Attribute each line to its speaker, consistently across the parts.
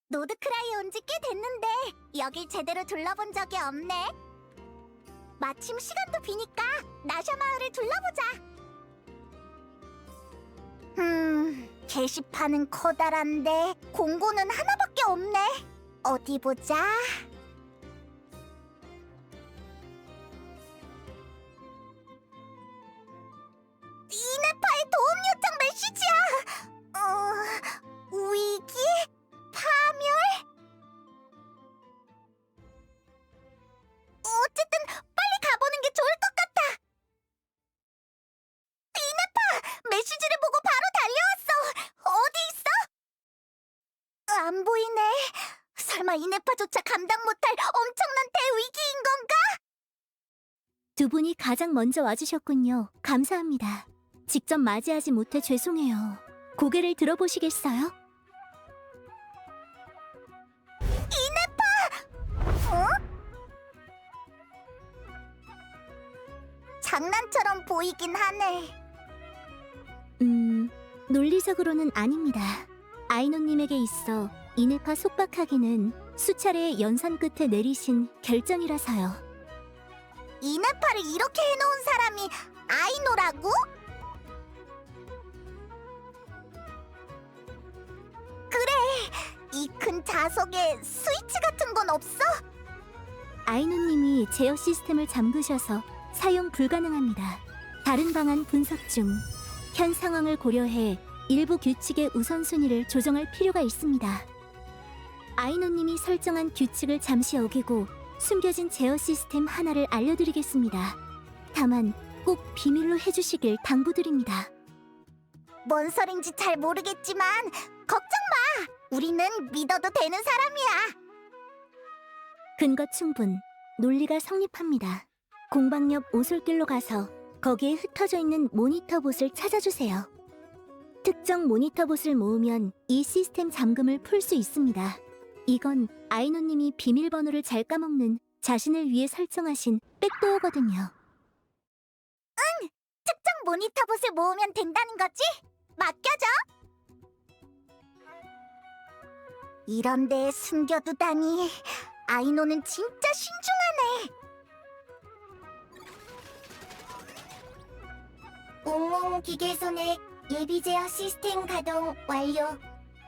Speaker 1: 노드크라이 온 지 꽤 됐는데 여길 제대로 둘러본 적이 없네. 마침 시간도 비니까 나샤 마을을 둘러보자. 게시판은 커다란데 공고는 하나밖에 없네. 어디 보자. 이네파의 도움 요청 메시지야. 위기? 파멸? 어쨌든 빨리 가보는 게 좋을 것 같아. 이네파! 메시지를 보고 바로 달려왔어. 어디 있어? 안 보이네. 설마 이네파조차 감당 못할 엄청난 대위기인 건가?
Speaker 2: 두 분이 가장 먼저 와주셨군요. 감사합니다. 직접 맞이하지 못해 죄송해요. 고개를 들어보시겠어요?
Speaker 1: 이네파! 어? 장난처럼 보이긴 하네.
Speaker 2: 논리적으로는 아닙니다. 아이노님에게 있어 이네파 속박하기는 수차례의 연산 끝에 내리신 결정이라서요.
Speaker 1: 이네파를 이렇게 해놓은 사람이 아이노라고? 그래, 이 큰 자석에 스위치 같은 건 없어?
Speaker 2: 아이노님이 제어 시스템을 잠그셔서 사용 불가능합니다. 다른 방안 분석 중. 현 상황을 고려해 일부 규칙의 우선순위를 조정할 필요가 있습니다. 아이노님이 설정한 규칙을 잠시 어기고 숨겨진 제어 시스템 하나를 알려드리겠습니다. 다만 꼭 비밀로 해주시길 당부드립니다.
Speaker 1: 뭔 소린지 잘 모르겠지만 걱정 마! 우리는 믿어도 되는 사람이야.
Speaker 2: 근거 충분, 논리가 성립합니다. 공방 옆 오솔길로 가서 거기에 흩어져 있는 모니터 봇을 찾아주세요. 특정 모니터 봇을 모으면 이 시스템 잠금을 풀 수 있습니다. 이건 아이노님이 비밀번호를 잘 까먹는 자신을 위해 설정하신 백도어거든요.
Speaker 1: 특정 모니터봇을 모으면 된다는 거지? 맡겨줘! 이런 데에 숨겨두다니. 아이노는 진짜 신중하네. 웅웅 기계손의 예비 제어 시스템 가동 완료.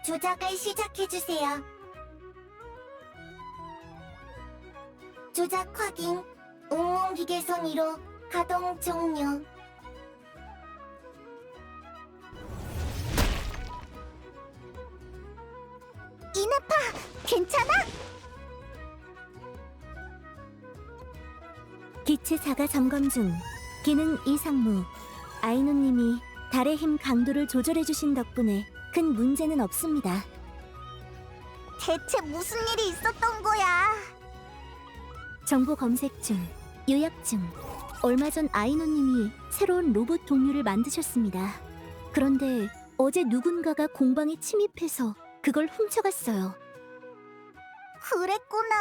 Speaker 1: 조작을 시작해주세요. 조작 확인. 웅웅 기계손 1호 가동 종료. 이네파, 괜찮아?
Speaker 2: 기체 자가 점검 중. 기능 이상무. 아이노님이 달의 힘 강도를 조절해주신 덕분에 큰 문제는 없습니다.
Speaker 1: 대체 무슨 일이 있었던 거야?
Speaker 2: 정보 검색 중. 요약 중. 얼마 전 아이노님이 새로운 로봇 동료를 만드셨습니다. 그런데 어제 누군가가 공방에 침입해서 그걸 훔쳐갔어요.
Speaker 1: 그랬구나.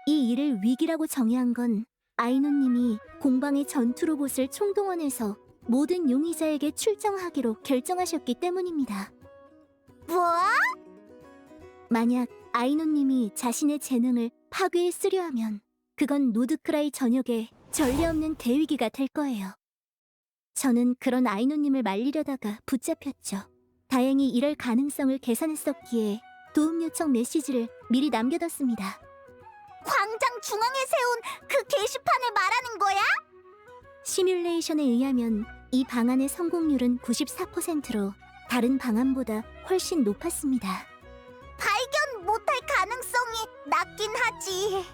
Speaker 2: 이 일을 위기라고 정의한 건 아이노님이 공방의 전투 로봇을 총동원해서 모든 용의자에게 출정하기로 결정하셨기 때문입니다.
Speaker 1: 뭐?
Speaker 2: 만약 아이노님이 자신의 재능을 파괴에 쓰려 하면 그건 노드크라이 전역에 전례 없는 대위기가 될 거예요. 저는 그런 아이노님을 말리려다가 붙잡혔죠. 다행히 이럴 가능성을 계산했었기에 도움 요청 메시지를 미리 남겨뒀습니다.
Speaker 1: 광장 중앙에 세운 그 게시판을 말하는 거야?
Speaker 2: 시뮬레이션에 의하면 이 방안의 성공률은 94%로 다른 방안보다 훨씬 높았습니다.
Speaker 1: 발견 못할 가능성이 낮긴 하지.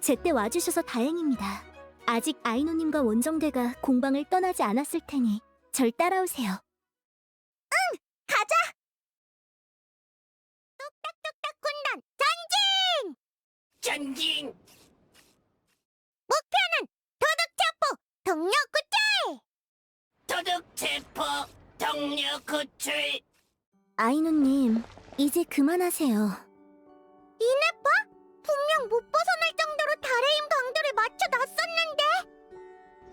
Speaker 2: 제때 와주셔서 다행입니다. 아직 아이노님과 원정대가 공방을 떠나지 않았을 테니 절 따라오세요.
Speaker 1: 가자! 뚝딱뚝딱 군단 전진!
Speaker 3: 전진!
Speaker 1: 목표는 도둑체포 동료 구출!
Speaker 3: 도둑 체포 동료 구출!
Speaker 2: 아이노님, 이제 그만하세요.
Speaker 1: 이네파? 분명 못 벗어날 정도로 달의 힘 강도를 맞춰놨었는데.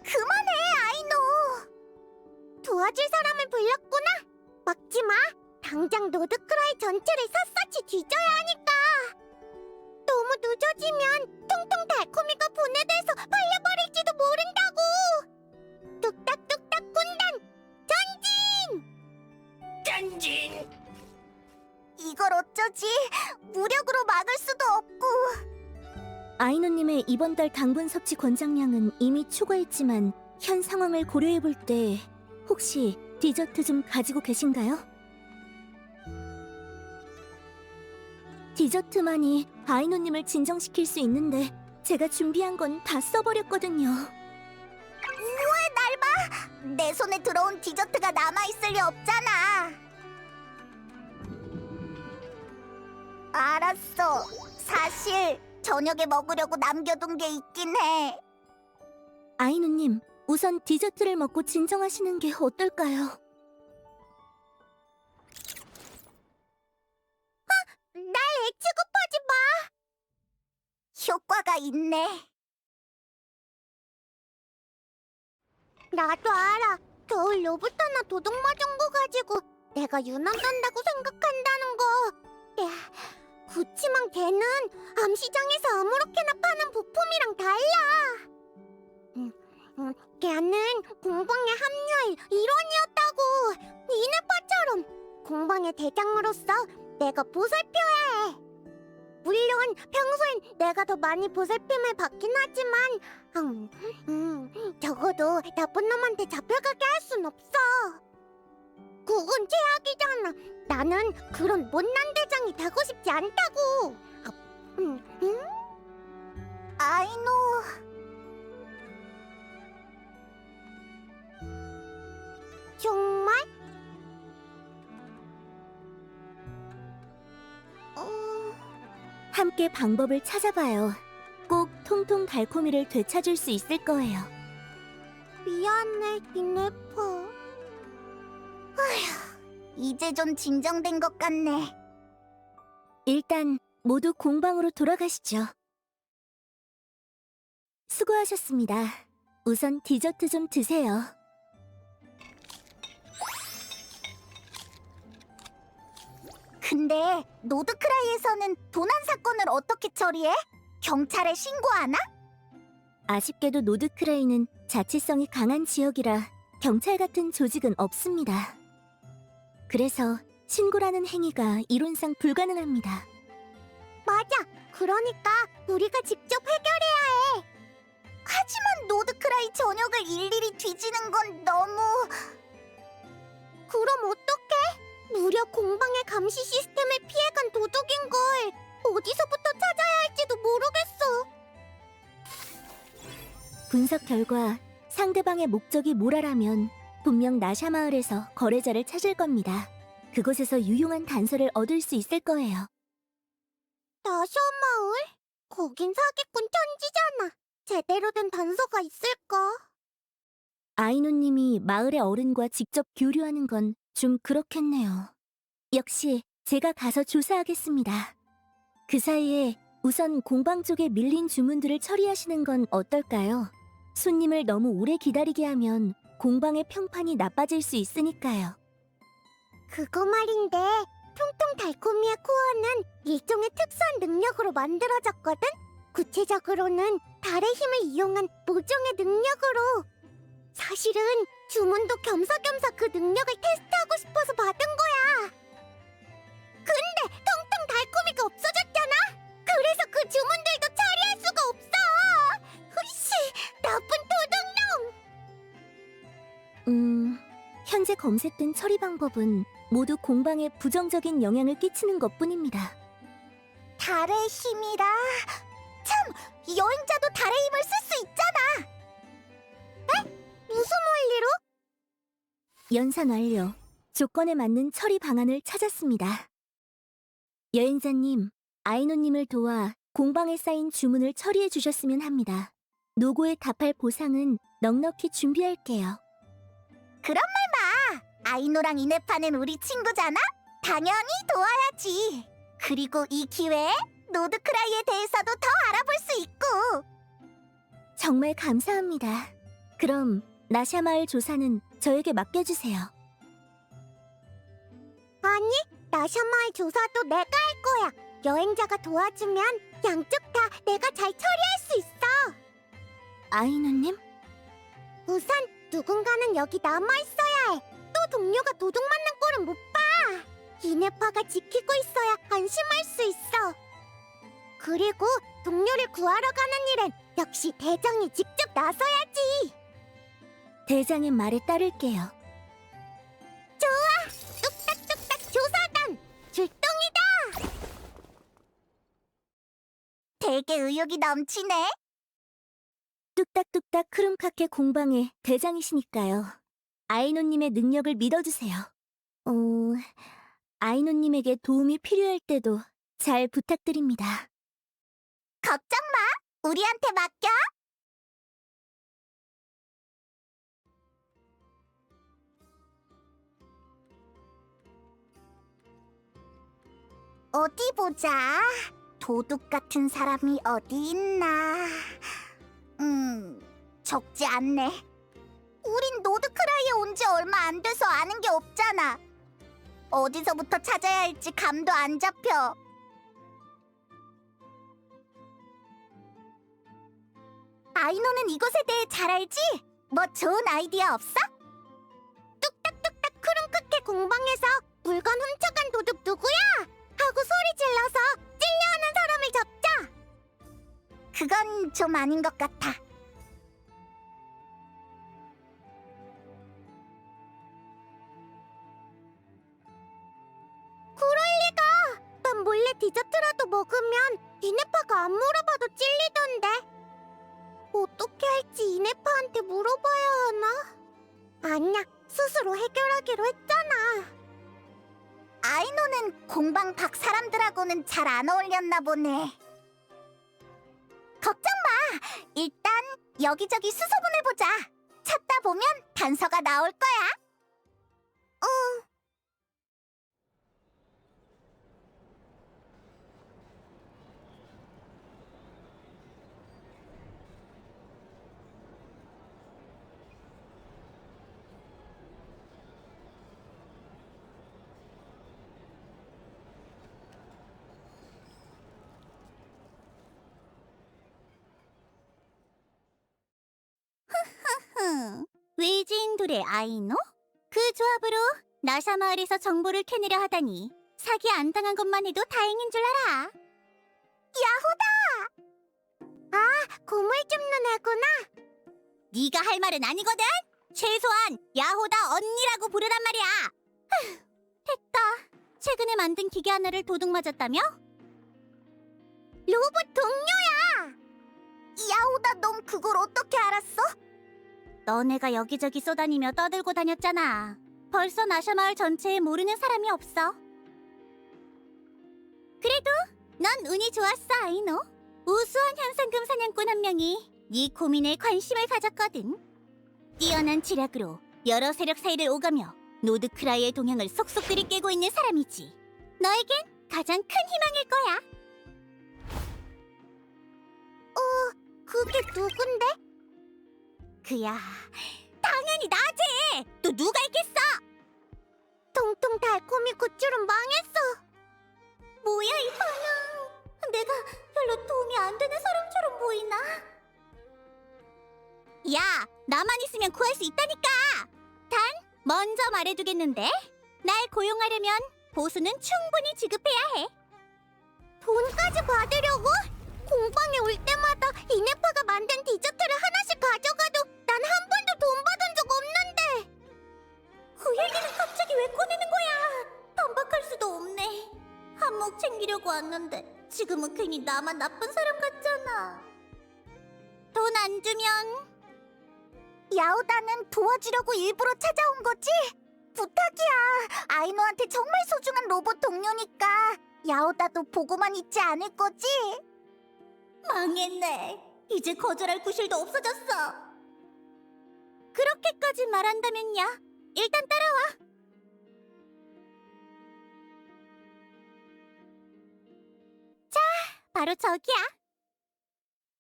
Speaker 1: 그만해, 아이노. 도와줄 사람을 불렀구나. 막지 마. 당장 노드크라이 전체를 샅샅이 뒤져야 하니까. 너무 늦어지면 통통 달콤이가 분해돼서 팔려버릴지도 모른다고. 뚝딱뚝딱 군단 전진!
Speaker 3: 전진.
Speaker 1: 이걸 어쩌지? 무력으로 막을 수도 없고.
Speaker 2: 아이노님의 이번 달 당분 섭취 권장량은 이미 초과했지만 현 상황을 고려해볼 때 혹시 디저트 좀 가지고 계신가요? 디저트만이 아이노님을 진정시킬 수 있는데 제가 준비한 건 다 써버렸거든요.
Speaker 1: 왜 날 봐? 내 손에 들어온 디저트가 남아있을 리 없잖아. 알았어. 사실 저녁에 먹으려고 남겨둔 게 있긴 해.
Speaker 2: 아이노님, 우선 디저트를 먹고 진정하시는 게 어떨까요?
Speaker 1: 날 애취급하지 마. 효과가 있네. 나도 알아. 겨울 로봇하나 도둑 맞은 거 가지고 내가 유난 떤다고 생각한다는 거. 야, 그치만 걔는 암시장에서 아무렇게나 파는 부품이랑 달라. 걔는 공방에 합류할 일원이었다고. 이네파처럼 공방의 대장으로서 내가 보살펴야 해. 물론 평소엔 내가 더 많이 보살핌을 받긴 하지만 적어도 나쁜 놈한테 잡혀가게 할 순 없어. 그건 최악이잖아. 나는 그런 못난 대장이 되고 싶지 않다고. 아이노. 정말?
Speaker 2: 함께 방법을 찾아봐요. 꼭 통통 달콤이를 되찾을 수 있을 거예요.
Speaker 1: 미안해, 이네파. 아휴, 이제 좀 진정된 것 같네.
Speaker 2: 일단 모두 공방으로 돌아가시죠. 수고하셨습니다. 우선 디저트 좀 드세요.
Speaker 1: 근데 노드크라이에서는 도난 사건을 어떻게 처리해? 경찰에 신고하나?
Speaker 2: 아쉽게도 노드크라이는 자치성이 강한 지역이라 경찰 같은 조직은 없습니다. 그래서 신고라는 행위가 이론상 불가능합니다.
Speaker 1: 맞아. 그러니까 우리가 직접 해결해야 해. 하지만 노드크라이 전역을 일일이 뒤지는 건 너무... 그럼 어떡해? 무려 공방의 감시 시스템을 피해간 도둑인걸. 어디서부터 찾아야 할지도 모르겠어.
Speaker 2: 분석 결과 상대방의 목적이 모라라면 분명 나샤 마을에서 거래자를 찾을 겁니다. 그곳에서 유용한 단서를 얻을 수 있을 거예요.
Speaker 1: 나샤 마을? 거긴 사기꾼 천지잖아. 제대로 된 단서가 있을까?
Speaker 2: 아이노님이 마을의 어른과 직접 교류하는 건 좀 그렇겠네요. 역시 제가 가서 조사하겠습니다. 그 사이에 우선 공방 쪽에 밀린 주문들을 처리하시는 건 어떨까요? 손님을 너무 오래 기다리게 하면 공방의 평판이 나빠질 수 있으니까요.
Speaker 1: 그거 말인데 통통 달콤이의 코어는 일종의 특수한 능력으로 만들어졌거든? 구체적으로는 달의 힘을 이용한 모종의 능력으로. 사실은 주문도 겸사겸사 그 능력을 테스트하고 싶어서 받은 거야. 근데 통통 달콤이가 없어졌잖아? 그래서 그 주문들도 처리할 수가 없어! 으씨, 나쁜 도둑놈!
Speaker 2: 현재 검색된 처리 방법은 모두 공방에 부정적인 영향을 끼치는 것뿐입니다.
Speaker 1: 달의 힘이라... 참! 여행자도 달의 힘을 쓸 수 있잖아! 에? 무슨 원리로?
Speaker 2: 연산 완료. 조건에 맞는 처리 방안을 찾았습니다. 여행자님, 아이노님을 도와 공방에 쌓인 주문을 처리해 주셨으면 합니다. 노고에 답할 보상은 넉넉히 준비할게요.
Speaker 1: 그런 말 마! 아이노랑 이네파는 우리 친구잖아? 당연히 도와야지. 그리고 이 기회에 노드크라이에 대해서도 더 알아볼 수 있고.
Speaker 2: 정말 감사합니다. 그럼 나샤 마을 조사는 저에게 맡겨주세요.
Speaker 1: 아니, 나샤마을 조사도 내가 할 거야. 여행자가 도와주면 양쪽 다 내가 잘 처리할 수 있어.
Speaker 2: 아이노님?
Speaker 1: 우선 누군가는 여기 남아있어야 해. 또 동료가 도둑 맞는 꼴은 못 봐. 이네파가 지키고 있어야 안심할 수 있어. 그리고 동료를 구하러 가는 일엔 역시 대장이 직접 나서야지.
Speaker 2: 대장의 말에 따를게요.
Speaker 1: 좋아! 뚝딱뚝딱 조사단! 출동이다! 되게 의욕이 넘치네.
Speaker 2: 뚝딱뚝딱 크룸카케 공방의 대장이시니까요. 아이노님의 능력을 믿어주세요. 아이노님에게 도움이 필요할 때도 잘 부탁드립니다.
Speaker 1: 걱정 마! 우리한테 맡겨! 어디 보자. 도둑 같은 사람이 어디 있나? 적지 않네. 우린 노드크라이에 온 지 얼마 안 돼서 아는 게 없잖아. 어디서부터 찾아야 할지 감도 안 잡혀. 아이노는 이곳에 대해 잘 알지? 뭐 좋은 아이디어 없어? 뚝딱뚝딱 크rum크케 공방에서 물건 훔쳐간 도둑 누구야? 하고 소리 질러서 찔려하는 사람을 잡자. 그건 좀 아닌 것 같아. 그럴 리가. 난 몰래 디저트라도 먹으면 이네파가 안 물어봐도 찔리던데. 어떻게 할지 이네파한테 물어봐야 하나? 아니야, 스스로 해결하기로 했잖아. 아이노는 공방 밖 사람들하고는 잘 안 어울렸나 보네. 걱정 마! 일단 여기저기 수소문해보자. 찾다 보면 단서가 나올 거야. 응. 외지인들의 아이노? 그 조합으로 나샤 마을에서 정보를 캐내려 하다니 사기 안 당한 것만 해도 다행인 줄 알아. 야호다! 아, 고물 줍는 애구나. 네가 할 말은 아니거든? 최소한 야호다 언니라고 부르란 말이야. 됐다. 최근에 만든 기계 하나를 도둑 맞았다며? 로봇 동료야! 야호다, 넌 그걸 어떻게 알았어? 너네가 여기저기 쏘다니며 떠들고 다녔잖아. 벌써 나샤 마을 전체에 모르는 사람이 없어. 그래도 넌 운이 좋았어, 아이노. 우수한 현상금 사냥꾼 한 명이 네 고민에 관심을 가졌거든. 뛰어난 지략으로 여러 세력 사이를 오가며 노드크라이의 동향을 속속 들이깨고 있는 사람이지. 너에겐 가장 큰 희망일 거야. 그게 누군데? 그야, 당연히 나지! 또 누가 있겠어! 통통 달콤이 구출은 망했어. 뭐야, 이 반응. 내가 별로 도움이 안 되는 사람처럼 보이나? 야, 나만 있으면 구할 수 있다니까! 단, 먼저 말해두겠는데 날 고용하려면 보수는 충분히 지급해야 해. 돈까지 받으려고? 공방에 올 때마다 이네파가 만든 디저트를 하나씩 가져가도 난 한 번도 돈 받은 적 없는데. 그 얘기는 갑자기 왜 꺼내는 거야? 반박할 수도 없네. 한몫 챙기려고 왔는데 지금은 괜히 나만 나쁜 사람 같잖아. 돈 안 주면... 야오다는 도와주려고 일부러 찾아온 거지? 부탁이야. 아이노한테 정말 소중한 로봇 동료니까 야오다도 보고만 있지 않을 거지? 망했네. 이제 거절할 구실도 없어졌어. 그렇게까지 말한다면야. 일단 따라와. 자, 바로 저기야.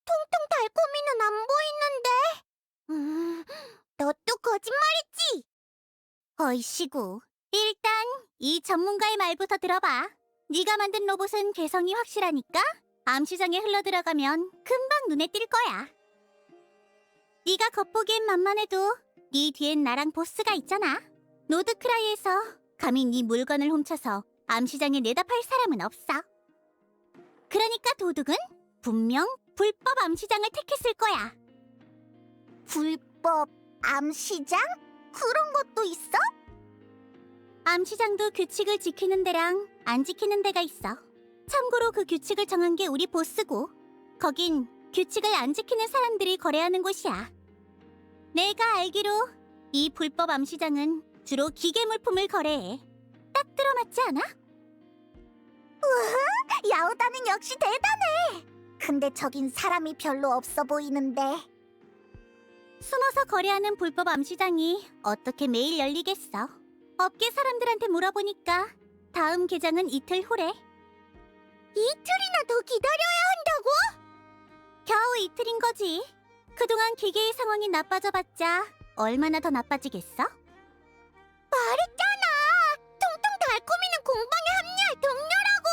Speaker 1: 통통 달콤이는 안 보이는데. 너 또 거짓말했지? 어이씨구. 일단
Speaker 2: 이 전문가의 말부터 들어봐. 네가 만든 로봇은 개성이 확실하니까 암시장에 흘러들어가면 금방 눈에 띌 거야. 네가 겉보기엔 만만해도 네 뒤엔 나랑 보스가 있잖아. 노드크라이에서 감히 네 물건을 훔쳐서 암시장에 내다 팔 사람은 없어. 그러니까 도둑은 분명 불법 암시장을 택했을 거야.
Speaker 1: 불법 암시장? 그런 것도 있어?
Speaker 2: 암시장도 규칙을 지키는 데랑 안 지키는 데가 있어. 참고로 그 규칙을 정한 게 우리 보스고, 거긴 규칙을 안 지키는 사람들이 거래하는 곳이야. 내가 알기로 이 불법 암시장은 주로 기계 물품을 거래해. 딱 들어맞지 않아?
Speaker 1: 야오다는 역시 대단해. 근데 저긴 사람이 별로 없어 보이는데.
Speaker 2: 숨어서 거래하는 불법 암시장이 어떻게 매일 열리겠어? 업계 사람들한테 물어보니까 다음 개장은 이틀 후래.
Speaker 1: 이틀이나 더 기다려야 한다고?
Speaker 2: 겨우 이틀인 거지. 그동안 기계의 상황이 나빠져봤자 얼마나 더 나빠지겠어?
Speaker 1: 말했잖아. 통통 달콤이는 공방에 합류할 동료라고.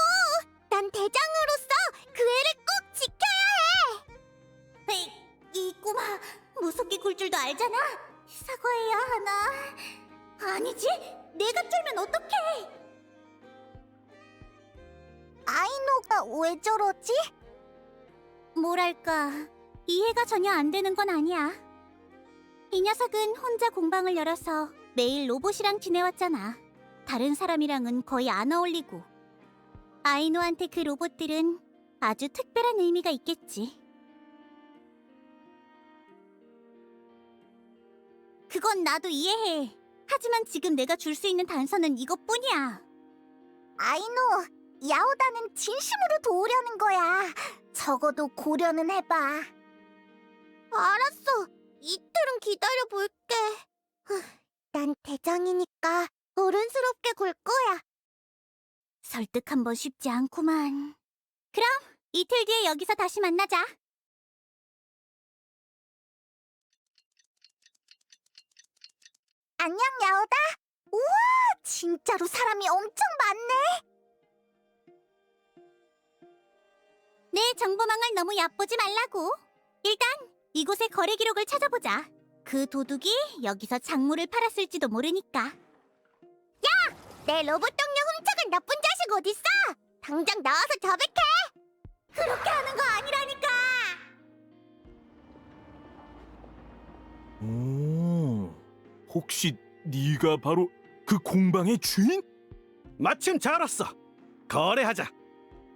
Speaker 1: 난 대장으로서 그 애를 꼭 지켜야 해.
Speaker 2: 이 꼬마 무섭게 굴 줄도 알잖아. 사과해야 하나? 아니지, 내가 쫄면 어떡해?
Speaker 1: 아이노가 왜 저러지?
Speaker 2: 뭐랄까, 이해가 전혀 안 되는 건 아니야. 이 녀석은 혼자 공방을 열어서 매일 로봇이랑 지내왔잖아. 다른 사람이랑은 거의 안 어울리고. 아이노한테 그 로봇들은 아주 특별한 의미가 있겠지. 그건 나도 이해해. 하지만 지금 내가 줄 수 있는 단서는 이것뿐이야.
Speaker 1: 아이노, 야오다는 진심으로 도우려는 거야. 적어도 고려는 해봐. 알았어. 이틀은 기다려볼게. 난 대장이니까 어른스럽게 굴 거야.
Speaker 2: 설득 한번 쉽지 않구만. 그럼 이틀 뒤에 여기서 다시 만나자.
Speaker 1: 안녕, 야오다. 우와, 진짜로 사람이 엄청 많네.
Speaker 2: 내 정보망을 너무 얕보지 말라고. 일단 이곳의 거래 기록을 찾아보자. 그 도둑이 여기서 작물을 팔았을지도 모르니까.
Speaker 1: 내 로봇 동료 훔쳐간 나쁜 자식 어딨어? 당장 나와서 자백해.
Speaker 2: 그렇게 하는 거 아니라니까.
Speaker 4: 오, 혹시 네가 바로 그 공방의 주인?
Speaker 5: 마침 잘 왔어. 거래하자.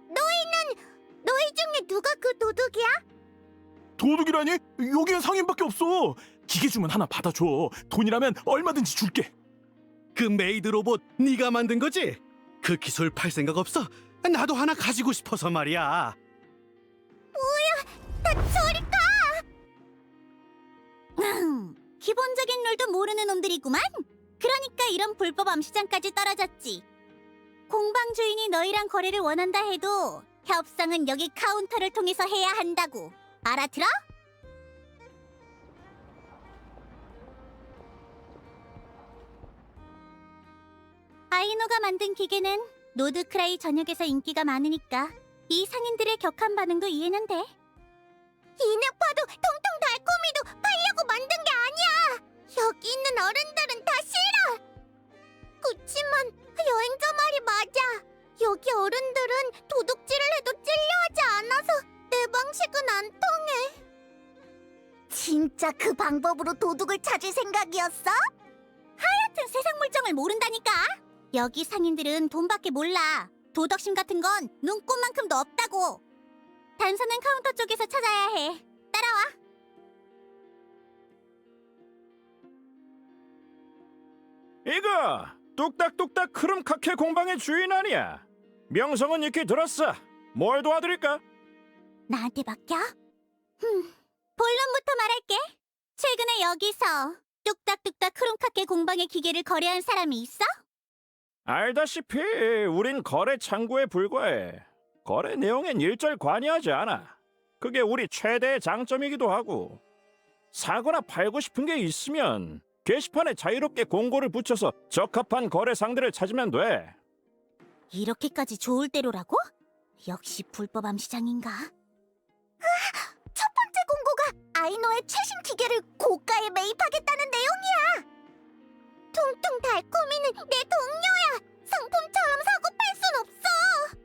Speaker 1: 너희 중에 누가 그 도둑이야?
Speaker 4: 도둑이라니? 여기엔 상인밖에 없어. 기계 주문 하나 받아줘. 돈이라면 얼마든지 줄게.
Speaker 5: 그 메이드 로봇 네가 만든 거지? 그 기술 팔 생각 없어? 나도 하나 가지고 싶어서 말이야.
Speaker 1: 다 저리 가!
Speaker 2: 기본적인 룰도 모르는 놈들이구만. 그러니까 이런 불법 암시장까지 떨어졌지. 공방 주인이 너희랑 거래를 원한다 해도 협상은 여기 카운터를 통해서 해야 한다고. 알아들어? 아이노가 만든 기계는 노드크라이 전역에서 인기가 많으니까 이 상인들의 격한 반응도 이해는 돼.
Speaker 1: 이네파도 통통 달콤이도 팔려고 만든 게 아니야. 여기 있는 어른들은 다 싫어. 그치만 여행자 말이 맞아. 여기 어른들은 도둑질을 해도 찔려하지 않아서 내 방식은 안 통해. 진짜 그 방법으로 도둑을 찾을 생각이었어?
Speaker 2: 같은 세상 물정을 모른다니까. 여기 상인들은 돈밖에 몰라. 도덕심 같은 건 눈꼽만큼도 없다고. 단서는 카운터 쪽에서 찾아야 해. 따라와.
Speaker 6: 이거 뚝딱뚝딱 크름카케 공방의 주인 아니야. 명성은 익히 들었어. 뭘 도와드릴까?
Speaker 2: 나한테 맡겨? 본론부터 말할게. 최근에 여기서 뚝딱뚝딱 크롬카케 공방의 기계를 거래한 사람이 있어?
Speaker 6: 알다시피 우린 거래 창구에 불과해. 거래 내용엔 일절 관여하지 않아. 그게 우리 최대의 장점이기도 하고. 사거나 팔고 싶은 게 있으면 게시판에 자유롭게 공고를 붙여서 적합한 거래 상대를 찾으면 돼.
Speaker 2: 이렇게까지 좋을 대로라고? 역시 불법 암시장인가?
Speaker 1: 첫 번째 공고가 아이노의 최신 기계를 고가에 매입하겠다는 내용이야. 퉁퉁 달콤이는 내 동료야. 상품처럼 사고 팔 순 없어.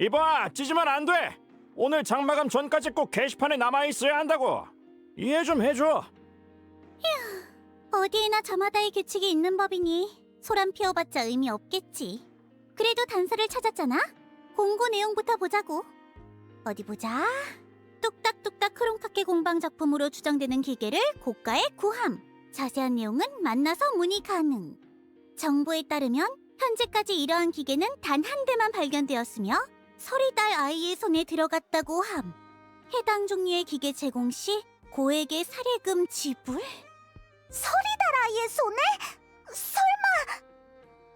Speaker 6: 이봐, 찌지면 안 돼. 오늘 장마감 전까지 꼭 게시판에 남아 있어야 한다고. 이해 좀 해줘.
Speaker 2: 어디에나 저마다의 규칙이 있는 법이니 소란 피워봤자 의미 없겠지. 그래도 단서를 찾았잖아. 공고 내용부터 보자고. 어디 보자. 뚝딱뚝딱 크롱카케 공방 작품으로 추정되는 기계를 고가에 구함. 자세한 내용은 만나서 문의 가능. 정보에 따르면 현재까지 이러한 기계는 단 한 대만 발견되었으며 서리달 아이의 손에 들어갔다고 함. 해당 종류의 기계 제공 시 고액의 사례금 지불?
Speaker 1: 서리달 아이의 손에? 설마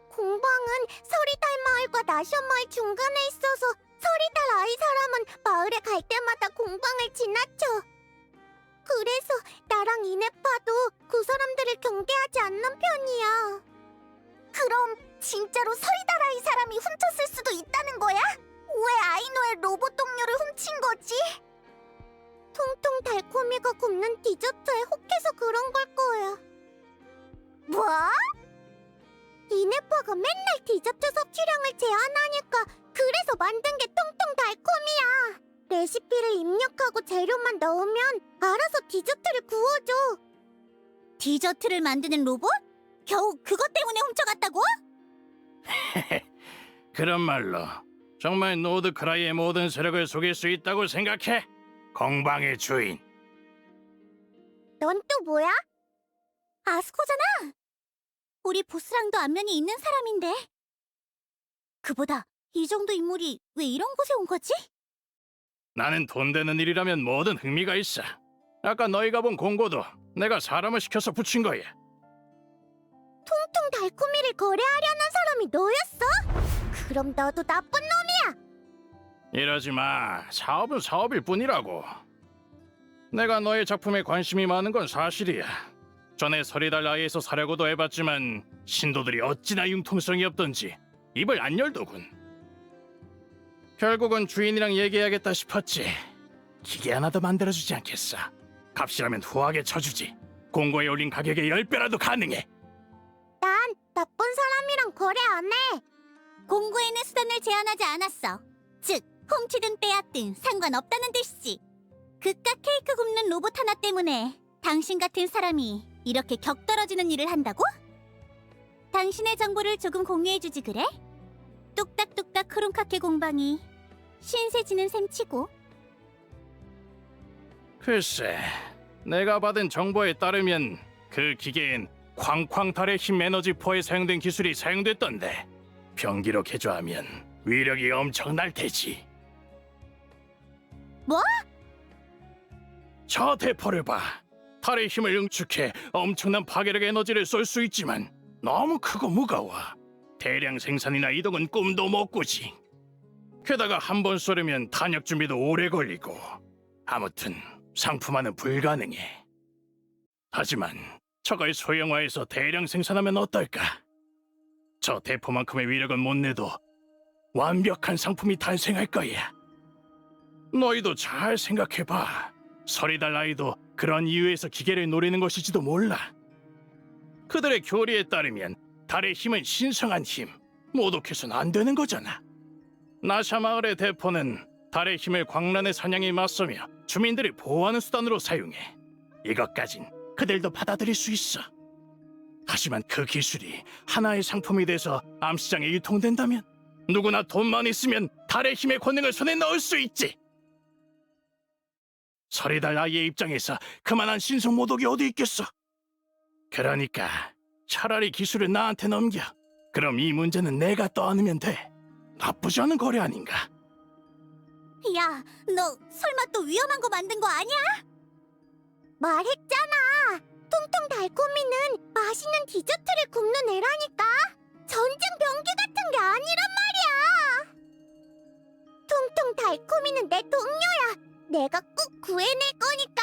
Speaker 1: 공방은 서리달 마을과 나션 마을 중간에 있어서 서리달 아이 사람은 마을에 갈 때마다 공방을 지나쳐. 그래서 나랑 이네파도 그 사람들을 경계하지 않는 편이야. 그럼 진짜로 서리달 아이 사람이 훔쳤을 수도 있다는 거야? 왜 아이노의 로봇 동료를 훔친 거지? 통통 달콤이가 굽는 디저트에 혹해서 그런 걸 거야. 뭐? 이네파가 맨날 디저트 섭취량을 제한하니까 그래서 만든 게 통통 달콤이야. 레시피를 입력하고 재료만 넣으면 알아서 디저트를 구워줘.
Speaker 2: 디저트를 만드는 로봇? 겨우 그것 때문에 훔쳐갔다고?
Speaker 7: 그런 말로 정말 노드크라이의 모든 세력을 속일 수 있다고 생각해? 공방의 주인.
Speaker 1: 넌 또 뭐야?
Speaker 2: 아스코잖아. 우리 보스랑도 안면이 있는 사람인데. 그보다 이 정도 인물이 왜 이런 곳에 온 거지?
Speaker 7: 나는 돈 되는 일이라면 뭐든 흥미가 있어. 아까 너희가 본 공고도 내가 사람을 시켜서 붙인 거야.
Speaker 1: 통통 달콤이를 거래하려는 사람이 너였어? 그럼 너도 나쁜 놈이야.
Speaker 7: 이러지 마. 사업은 사업일 뿐이라고. 내가 너의 작품에 관심이 많은 건 사실이야. 전에 서리달 아이에서 사려고도 해봤지만 신도들이 어찌나 융통성이 없던지 입을 안 열더군. 결국은 주인이랑 얘기해야겠다 싶었지. 기계 하나 더 만들어주지 않겠어. 값이라면 후하게 쳐주지. 공고에 올린 가격의 10배라도 가능해.
Speaker 1: 난 나쁜 사람이랑 거래 안 해.
Speaker 2: 공고에는 수단을 제한하지 않았어. 즉, 훔치든 빼앗든 상관없다는 뜻이지. 그깟 케이크 굽는 로봇 하나 때문에 당신 같은 사람이 이렇게 격떨어지는 일을 한다고? 당신의 정보를 조금 공유해주지 그래? 뚝딱뚝딱 크룬카케 공방이 신세지는 셈치고.
Speaker 7: 글쎄, 내가 받은 정보에 따르면 그 기계엔 쾅쾅달의 힘 에너지4에 사용된 기술이 사용됐던데 병기로 개조하면 위력이 엄청날 테지.
Speaker 2: 뭐?
Speaker 7: 저 대포를 봐. 달의 힘을 응축해 엄청난 파괴력 에너지를 쏠 수 있지만 너무 크고 무거워. 대량 생산이나 이동은 꿈도 못 꾸지. 게다가 한 번 쏘려면 탄약 준비도 오래 걸리고. 아무튼 상품화는 불가능해. 하지만 저걸 소형화해서 대량 생산하면 어떨까? 저 대포만큼의 위력은 못 내도 완벽한 상품이 탄생할 거야. 너희도 잘 생각해봐. 서리달 아이도 그런 이유에서 기계를 노리는 것일지도 몰라. 그들의 교리에 따르면 달의 힘은 신성한 힘, 모독해서는 안 되는 거잖아. 나샤 마을의 대포는 달의 힘을 광란의 사냥에 맞서며 주민들을 보호하는 수단으로 사용해. 이것까진 그들도 받아들일 수 있어. 하지만 그 기술이 하나의 상품이 돼서 암시장에 유통된다면 누구나 돈만 있으면 달의 힘의 권능을 손에 넣을 수 있지. 서리달 아이의 입장에서 그만한 신성 모독이 어디 있겠어. 그러니까 차라리 기술을 나한테 넘겨. 그럼 이 문제는 내가 떠안으면 돼. 나쁘지 않은 거래 아닌가?
Speaker 2: 야, 너 설마 또 위험한 거 만든 거 아니야?
Speaker 1: 말했잖아. 통통 달콤이는 맛있는 디저트를 굽는 애라니까. 전쟁 병기 같은 게 아니란 말이야. 통통 달콤이는 내 동료야. 내가 꼭 구해낼 거니까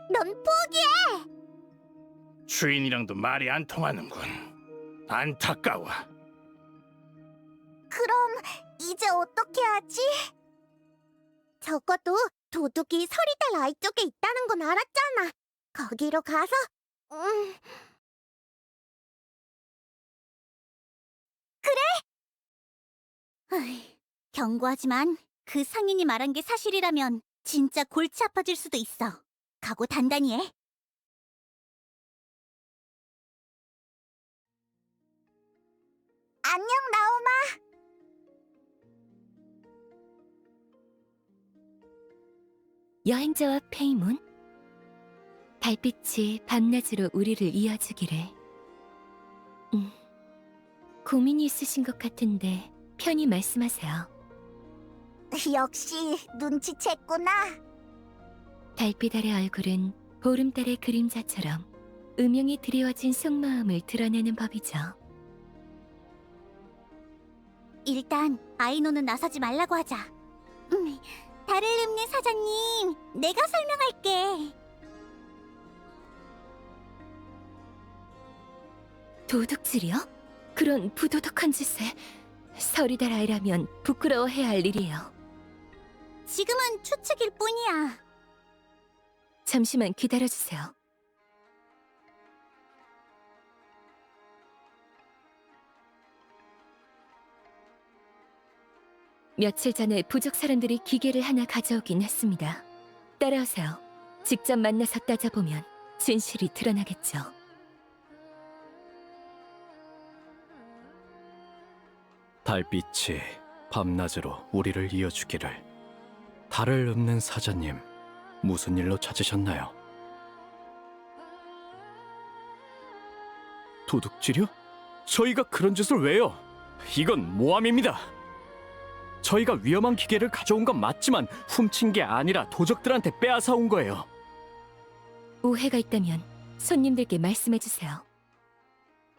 Speaker 1: 넌 포기해.
Speaker 7: 주인이랑도 말이 안 통하는군. 안타까워.
Speaker 1: 그럼 이제 어떻게 하지? 적어도 도둑이 서리달 아이 쪽에 있다는 건 알았잖아. 거기로 가서
Speaker 2: 경고하지만 그 상인이 말한 게 사실이라면 진짜 골치 아파질 수도 있어. 각오 단단히 해.
Speaker 1: 안녕 나오마.
Speaker 8: 여행자와 페이몬, 달빛이 밤낮으로 우리를 이어주기를. 고민이 있으신 것 같은데 편히 말씀하세요.
Speaker 1: 역시 눈치챘구나.
Speaker 8: 달빛 아래 얼굴은 보름달의 그림자처럼 음영이 드리워진 속마음을 드러내는 법이죠.
Speaker 2: 일단 아이노는 나서지 말라고 하자. 달을 읊는 사자님, 내가 설명할게.
Speaker 8: 도둑질이요? 그런 부도덕한 짓을 서리달 아이라면 부끄러워해야 할 일이에요.
Speaker 2: 지금은 추측일 뿐이야.
Speaker 8: 잠시만 기다려주세요. 며칠 전에 부족 사람들이 기계를 하나 가져오긴 했습니다. 따라오세요. 직접 만나서 따져보면 진실이 드러나겠죠.
Speaker 4: 달빛이 밤낮으로 우리를 이어주기를. 달을 읊는 사자님, 무슨 일로 찾으셨나요? 도둑질이요? 저희가 그런 짓을 왜요? 이건 모함입니다. 저희가 위험한 기계를 가져온 건 맞지만 훔친 게 아니라 도적들한테 빼앗아 온 거예요.
Speaker 8: 오해가 있다면 손님들께 말씀해주세요.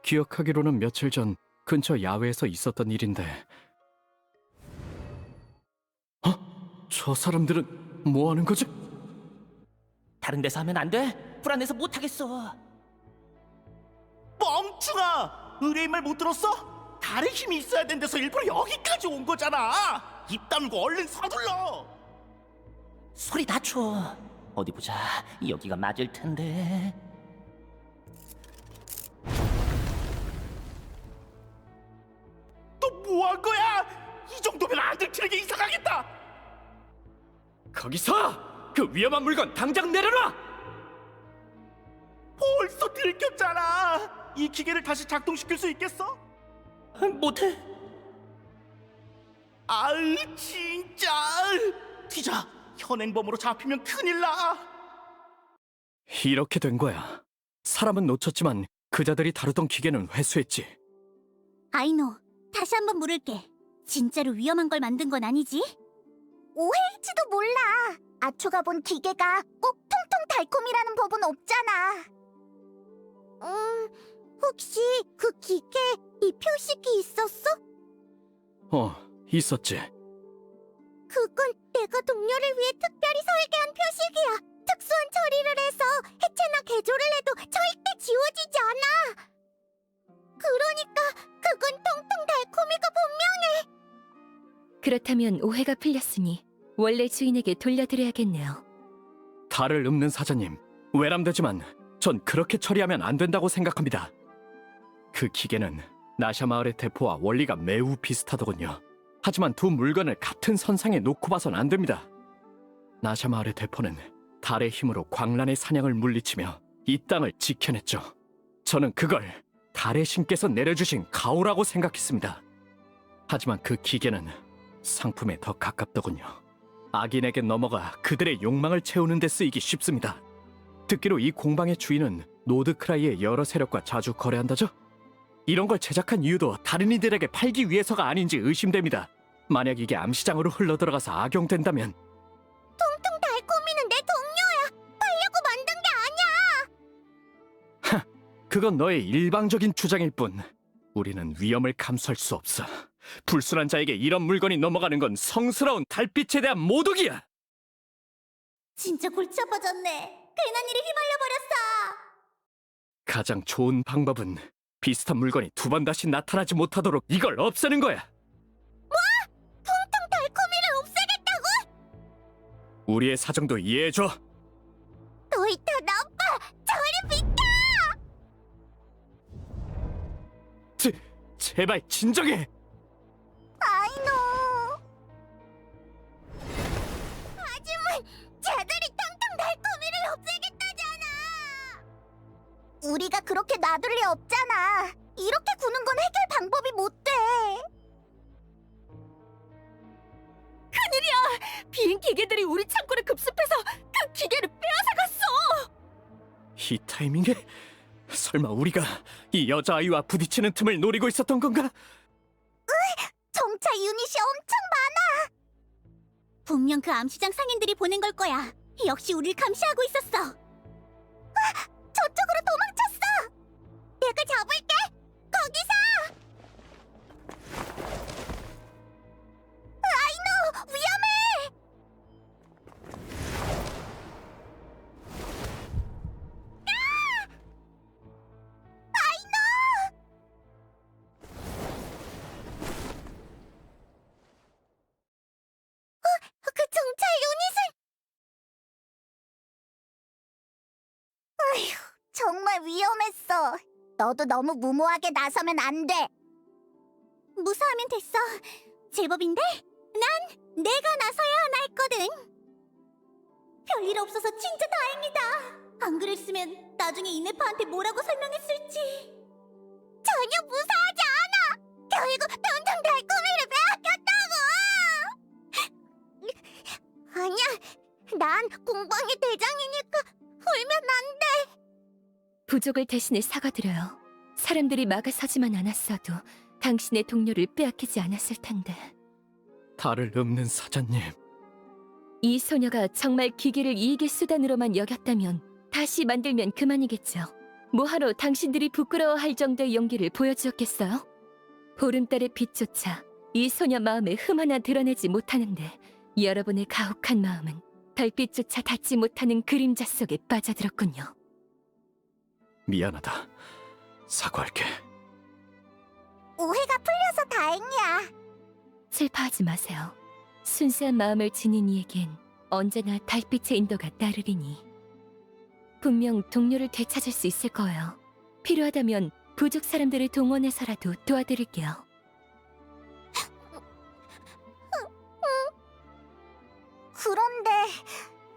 Speaker 4: 기억하기로는 며칠 전 근처 야외에서 있었던 일인데. 저 사람들은 뭐 하는 거지?
Speaker 3: 다른 데서 하면 안 돼? 불안해서 못 하겠어. 멍충아! 의뢰인 말 못 들었어? 달의 힘이 있어야 된 데서 일부러 여기까지 온 거잖아. 입 다물고 얼른 서둘러. 소리 낮춰. 어디 보자. 여기가 맞을 텐데. 너 뭐 한 거야? 이 정도면 안 들키는 게 이상하겠다.
Speaker 4: 거기서! 그 위험한 물건 당장 내려놔!
Speaker 3: 벌써 들켰잖아. 이 기계를 다시 작동시킬 수 있겠어? 못해. 아유 진짜. 튀자. 현행범으로 잡히면 큰일 나.
Speaker 4: 이렇게 된 거야. 사람은 놓쳤지만 그자들이 다루던 기계는 회수했지.
Speaker 2: 아이노, 다시 한번 물을게. 진짜로 위험한 걸 만든 건 아니지?
Speaker 1: 오해일지도 몰라. 아초가 본 기계가 꼭 통통 달콤이라는 법은 없잖아. 혹시 그 기계에 이 표식이 있었어?
Speaker 4: 있었지.
Speaker 1: 그건 내가 동료를 위해 특별히 설계한 표식이야. 특수한 처리를 해서 해체나 개조를 해도 절대 지워지지 않아. 그러니까 그건 통통 달콤이가 분명해.
Speaker 8: 그렇다면 오해가 풀렸으니 원래 주인에게 돌려드려야겠네요.
Speaker 4: 달을 읊는 사자님, 외람되지만 전 그렇게 처리하면 안 된다고 생각합니다. 그 기계는 나샤 마을의 대포와 원리가 매우 비슷하더군요. 하지만 두 물건을 같은 선상에 놓고 봐선 안 됩니다. 나샤 마을의 대포는 달의 힘으로 광란의 사냥을 물리치며 이 땅을 지켜냈죠. 저는 그걸 달의 신께서 내려주신 가오라고 생각했습니다. 하지만 그 기계는 상품에 더 가깝더군요. 악인에게 넘어가 그들의 욕망을 채우는 데 쓰이기 쉽습니다. 듣기로 이 공방의 주인은 노드크라이의 여러 세력과 자주 거래한다죠? 이런 걸 제작한 이유도 다른 이들에게 팔기 위해서가 아닌지 의심됩니다. 만약 이게 암시장으로 흘러들어가서 악용된다면
Speaker 1: 통통 달콤이는 내 동료야. 팔려고 만든 게 아니야.
Speaker 4: 그건 너의 일방적인 주장일 뿐. 우리는 위험을 감수할 수 없어. 불순한 자에게 이런 물건이 넘어가는 건 성스러운 달빛에 대한 모독이야.
Speaker 2: 진짜 골치 아파졌네. 괜한 일에 휘말려 버렸어.
Speaker 4: 가장 좋은 방법은 비슷한 물건이 두 번 다시 나타나지 못하도록 이걸 없애는 거야.
Speaker 1: 통통 달콤이를 없애겠다고?
Speaker 4: 우리의 사정도 이해해줘.
Speaker 1: 도이터 나빠! 저리 비켜!
Speaker 4: 제발 진정해.
Speaker 1: 아이노! 하지만 쟤들이 통통 달콤이를 없애겠다잖아! 우리가 그렇게 놔둘 리 없잖아. 이렇게 구는 건 해결 방법이 못 돼.
Speaker 8: 비행 기계들이 우리 창고를 급습해서 그 기계를 빼앗아갔어.
Speaker 4: 이 타이밍에 설마 우리가 이 여자아이와 부딪히는 틈을 노리고 있었던 건가?
Speaker 1: 정차 유닛이 엄청 많아. 분명 그 암시장 상인들이 보낸 걸 거야. 역시 우릴 감시하고 있었어. 저쪽으로 도망쳤어. 내가 잡을게. 거기서. 아이노, 위험해. 아이노. 그 정찰 유닛은. 아휴, 정말 위험했어. 너도 너무 무모하게 나서면 안 돼. 무사하면 됐어. 제법인데? 난 내가 나서야 하나 했거든. 별일 없어서 진짜 다행이다. 안 그랬으면 나중에 이네파한테 뭐라고 설명했을지. 전혀 무사하지 않아. 결국 통통 달콤이를 빼앗겼다고. 아니야, 난 공방의 대장이니까 울면 안 돼.
Speaker 8: 부족을 대신해 사과드려요. 사람들이 막아서지만 않았어도 당신의 동료를 빼앗기지 않았을 텐데.
Speaker 4: 달을 읊는 사자님,
Speaker 8: 이 소녀가 정말 기계를 이익의 수단으로만 여겼다면 다시 만들면 그만이겠죠. 뭐하러 당신들이 부끄러워할 정도의 용기를 보여주었겠어요? 보름달의 빛조차 이 소녀 마음에 흠 하나 드러내지 못하는데 여러분의 가혹한 마음은 달빛조차 닿지 못하는 그림자 속에 빠져들었군요.
Speaker 4: 미안하다. 사과할게.
Speaker 1: 오해가 풀려서 다행이야.
Speaker 8: 슬퍼하지 마세요. 순수한 마음을 지닌 이에겐 언제나 달빛의 인도가 따르리니. 분명 동료를 되찾을 수 있을 거예요. 필요하다면 부족 사람들을 동원해서라도 도와드릴게요.
Speaker 1: 그런데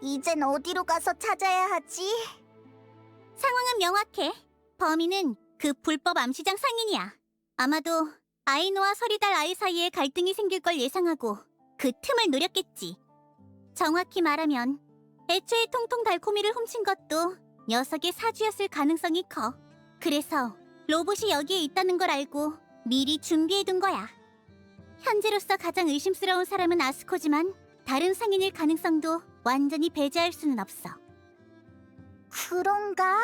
Speaker 1: 이젠 어디로 가서 찾아야 하지? 상황은 명확해. 범인은 그 불법 암시장 상인이야. 아마도 아이노와 서리달 아이 사이에 갈등이 생길 걸 예상하고 그 틈을 노렸겠지. 정확히 말하면 애초에 통통 달콤이를 훔친 것도 녀석의 사주였을 가능성이 커. 그래서 로봇이 여기에 있다는 걸 알고 미리 준비해둔 거야. 현재로서 가장 의심스러운 사람은 아스코지만 다른 상인일 가능성도 완전히 배제할 수는 없어. 그런가?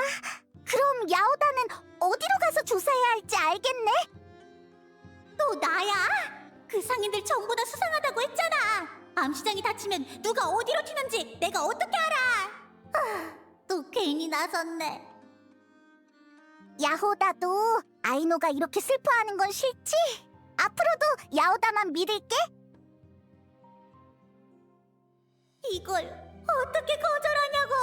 Speaker 1: 그럼 야오다는 어디로 가서 조사해야 할지 알겠네? 또 나야? 그 상인들 전부 다 수상하다고 했잖아. 암시장이 다치면 누가 어디로 튀는지 내가 어떻게 알아? 또 괜히 나섰네. 야호다도 아이노가 이렇게 슬퍼하는 건 싫지? 앞으로도 야오다만 믿을게. 이걸 어떻게 거절하냐고.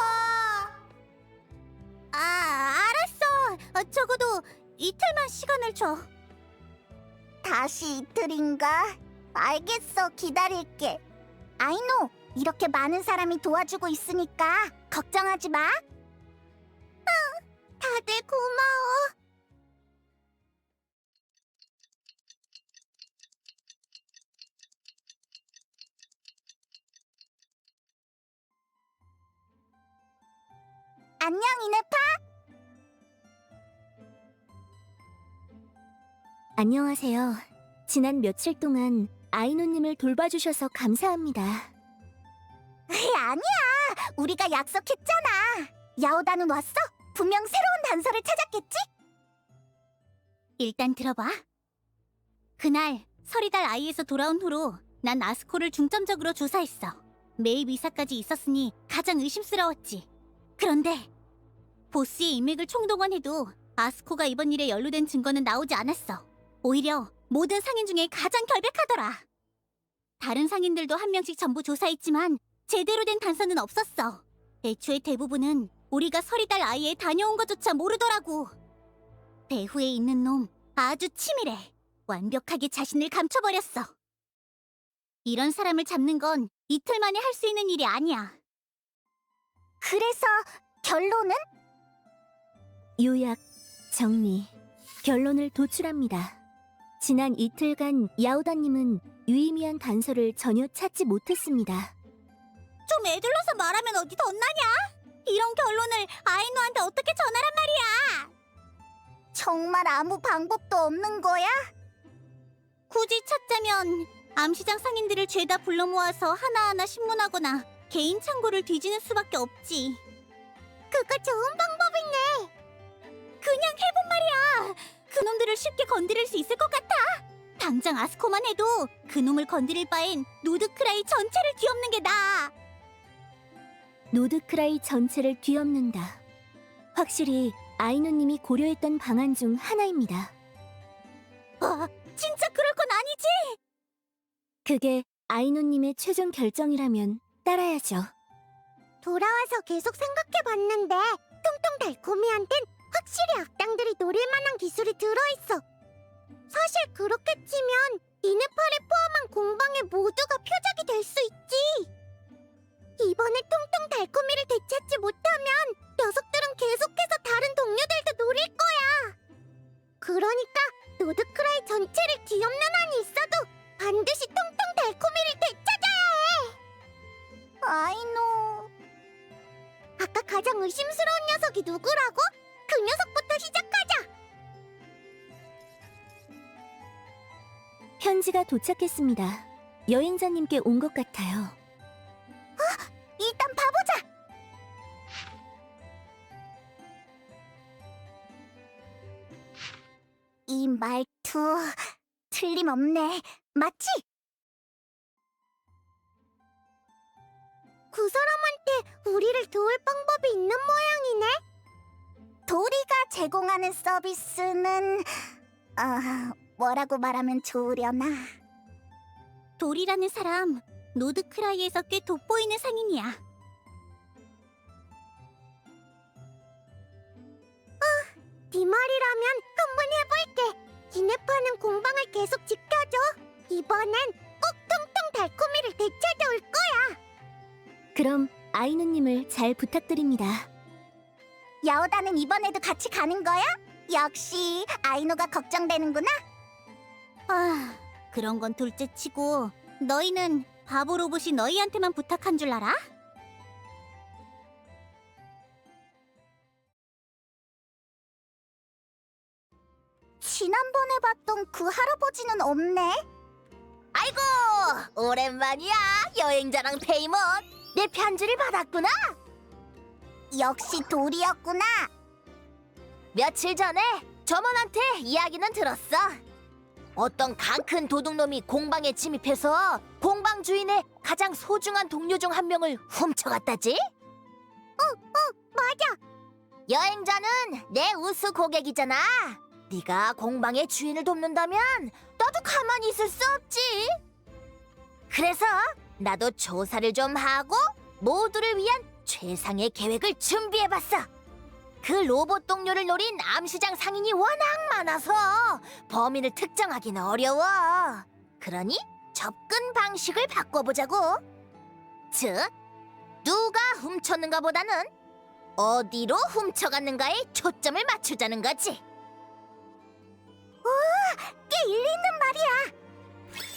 Speaker 1: 알았어. 적어도 이틀만 시간을 줘. 다시 이틀인가? 알겠어, 기다릴게. 아이노, 이렇게 많은 사람이 도와주고 있으니까 걱정하지 마. 다들 고마워. 안녕, 이네파.
Speaker 2: 안녕하세요. 지난 며칠 동안 아이노님을 돌봐주셔서 감사합니다.
Speaker 1: 아니야, 우리가 약속했잖아. 야오다는 왔어? 분명 새로운 단서를 찾았겠지? 일단 들어봐. 그날 서리달 아이에서 돌아온 후로 난 아스코를 중점적으로 조사했어. 매입 이사까지 있었으니 가장 의심스러웠지. 그런데
Speaker 2: 보스의 인맥을 총동원해도 아스코가 이번 일에 연루된 증거는 나오지 않았어. 오히려 모든 상인 중에 가장 결백하더라. 다른 상인들도 한 명씩 전부 조사했지만 제대로 된 단서는 없었어. 애초에 대부분은 우리가 서리달 아이에 다녀온 것조차 모르더라고. 배후에 있는 놈 아주 치밀해. 완벽하게 자신을 감춰버렸어. 이런 사람을 잡는 건 이틀 만에 할 수 있는 일이 아니야.
Speaker 1: 그래서 결론은?
Speaker 2: 요약, 정리, 결론을 도출합니다. 지난 이틀간 야오다님은 유의미한 단서를 전혀 찾지 못했습니다.
Speaker 1: 좀 애들러서 말하면 어디 덧나냐? 이런 결론을 아이노한테 어떻게 전하란 말이야? 정말 아무 방법도 없는 거야?
Speaker 2: 굳이 찾자면 암시장 상인들을 죄다 불러 모아서 하나하나 신문하거나 개인 창고를 뒤지는 수밖에 없지.
Speaker 1: 그거 좋은 방법이네.
Speaker 2: 그냥 해본 말이야. 그놈들을 쉽게 건드릴 수 있을 것 같아. 당장 아스코만 해도 그놈을 건드릴 바엔 노드크라이 전체를 뒤엎는 게 나아. 노드크라이 전체를 뒤엎는다. 확실히 아이노님이 고려했던 방안 중 하나입니다. 진짜 그럴 건 아니지? 그게 아이노님의 최종 결정이라면 따라야죠.
Speaker 1: 돌아와서 계속 생각해봤는데 통통 달콤이한텐 확실히 악당들이 노릴 만한 기술이 들어있어. 사실 그렇게 치면 이네팔을 포함한 공방의 모두가 표적이 될 수 있지. 이번에 통통 달콤이를 되찾지 못하면 녀석들은 계속해서 다른 동료들도 노릴 거야. 그러니까 노드크라이 전체를 뒤엎는 한이 있어도 반드시 통통 달콤이를 되찾아야 해. 아이노. 아까 가장 의심스러운 녀석이 누구라고? 그 녀석부터 시작하자.
Speaker 2: 편지가 도착했습니다. 여행자님께 온 것 같아요.
Speaker 1: 일단 봐보자. 이 말투 틀림없네. 맞지? 그 사람한테 우리를 도울 방법이 있는 모양이네. 도리가 제공하는 서비스는 뭐라고 말하면 좋으려나?
Speaker 2: 도리라는 사람, 노드크라이에서 꽤 돋보이는 상인이야.
Speaker 1: 네 말이라면 한번 해볼게. 이네파는 공방을 계속 지켜줘. 이번엔 꼭 통통 달콤이를 되찾아올 거야.
Speaker 2: 그럼 아이누님을 잘 부탁드립니다.
Speaker 1: 야오다는 이번에도 같이 가는 거야? 역시 아이노가 걱정되는구나.
Speaker 2: 그런 건 둘째치고 너희는 바보 로봇이 너희한테만 부탁한 줄 알아?
Speaker 1: 지난번에 봤던 그 할아버지는 없네. 아이고, 오랜만이야. 여행자랑 페이몬. 내 편지를 받았구나. 역시 돌이었구나. 며칠 전에 점원한테 이야기는 들었어. 어떤 강 큰 도둑놈이 공방에 침입해서 공방 주인의 가장 소중한 동료 중 한 명을 훔쳐갔다지? 맞아. 여행자는 내 우수 고객이잖아. 네가 공방의 주인을 돕는다면 나도 가만히 있을 수 없지. 그래서 나도 조사를 좀 하고 모두를 위한 최상의 계획을 준비해봤어. 그 로봇 동료를 노린 암시장 상인이 워낙 많아서 범인을 특정하기는 어려워. 그러니 접근 방식을 바꿔보자고. 즉, 누가 훔쳤는가 보다는 어디로 훔쳐갔는가에 초점을 맞추자는 거지. 꽤 일리 있는 말이야.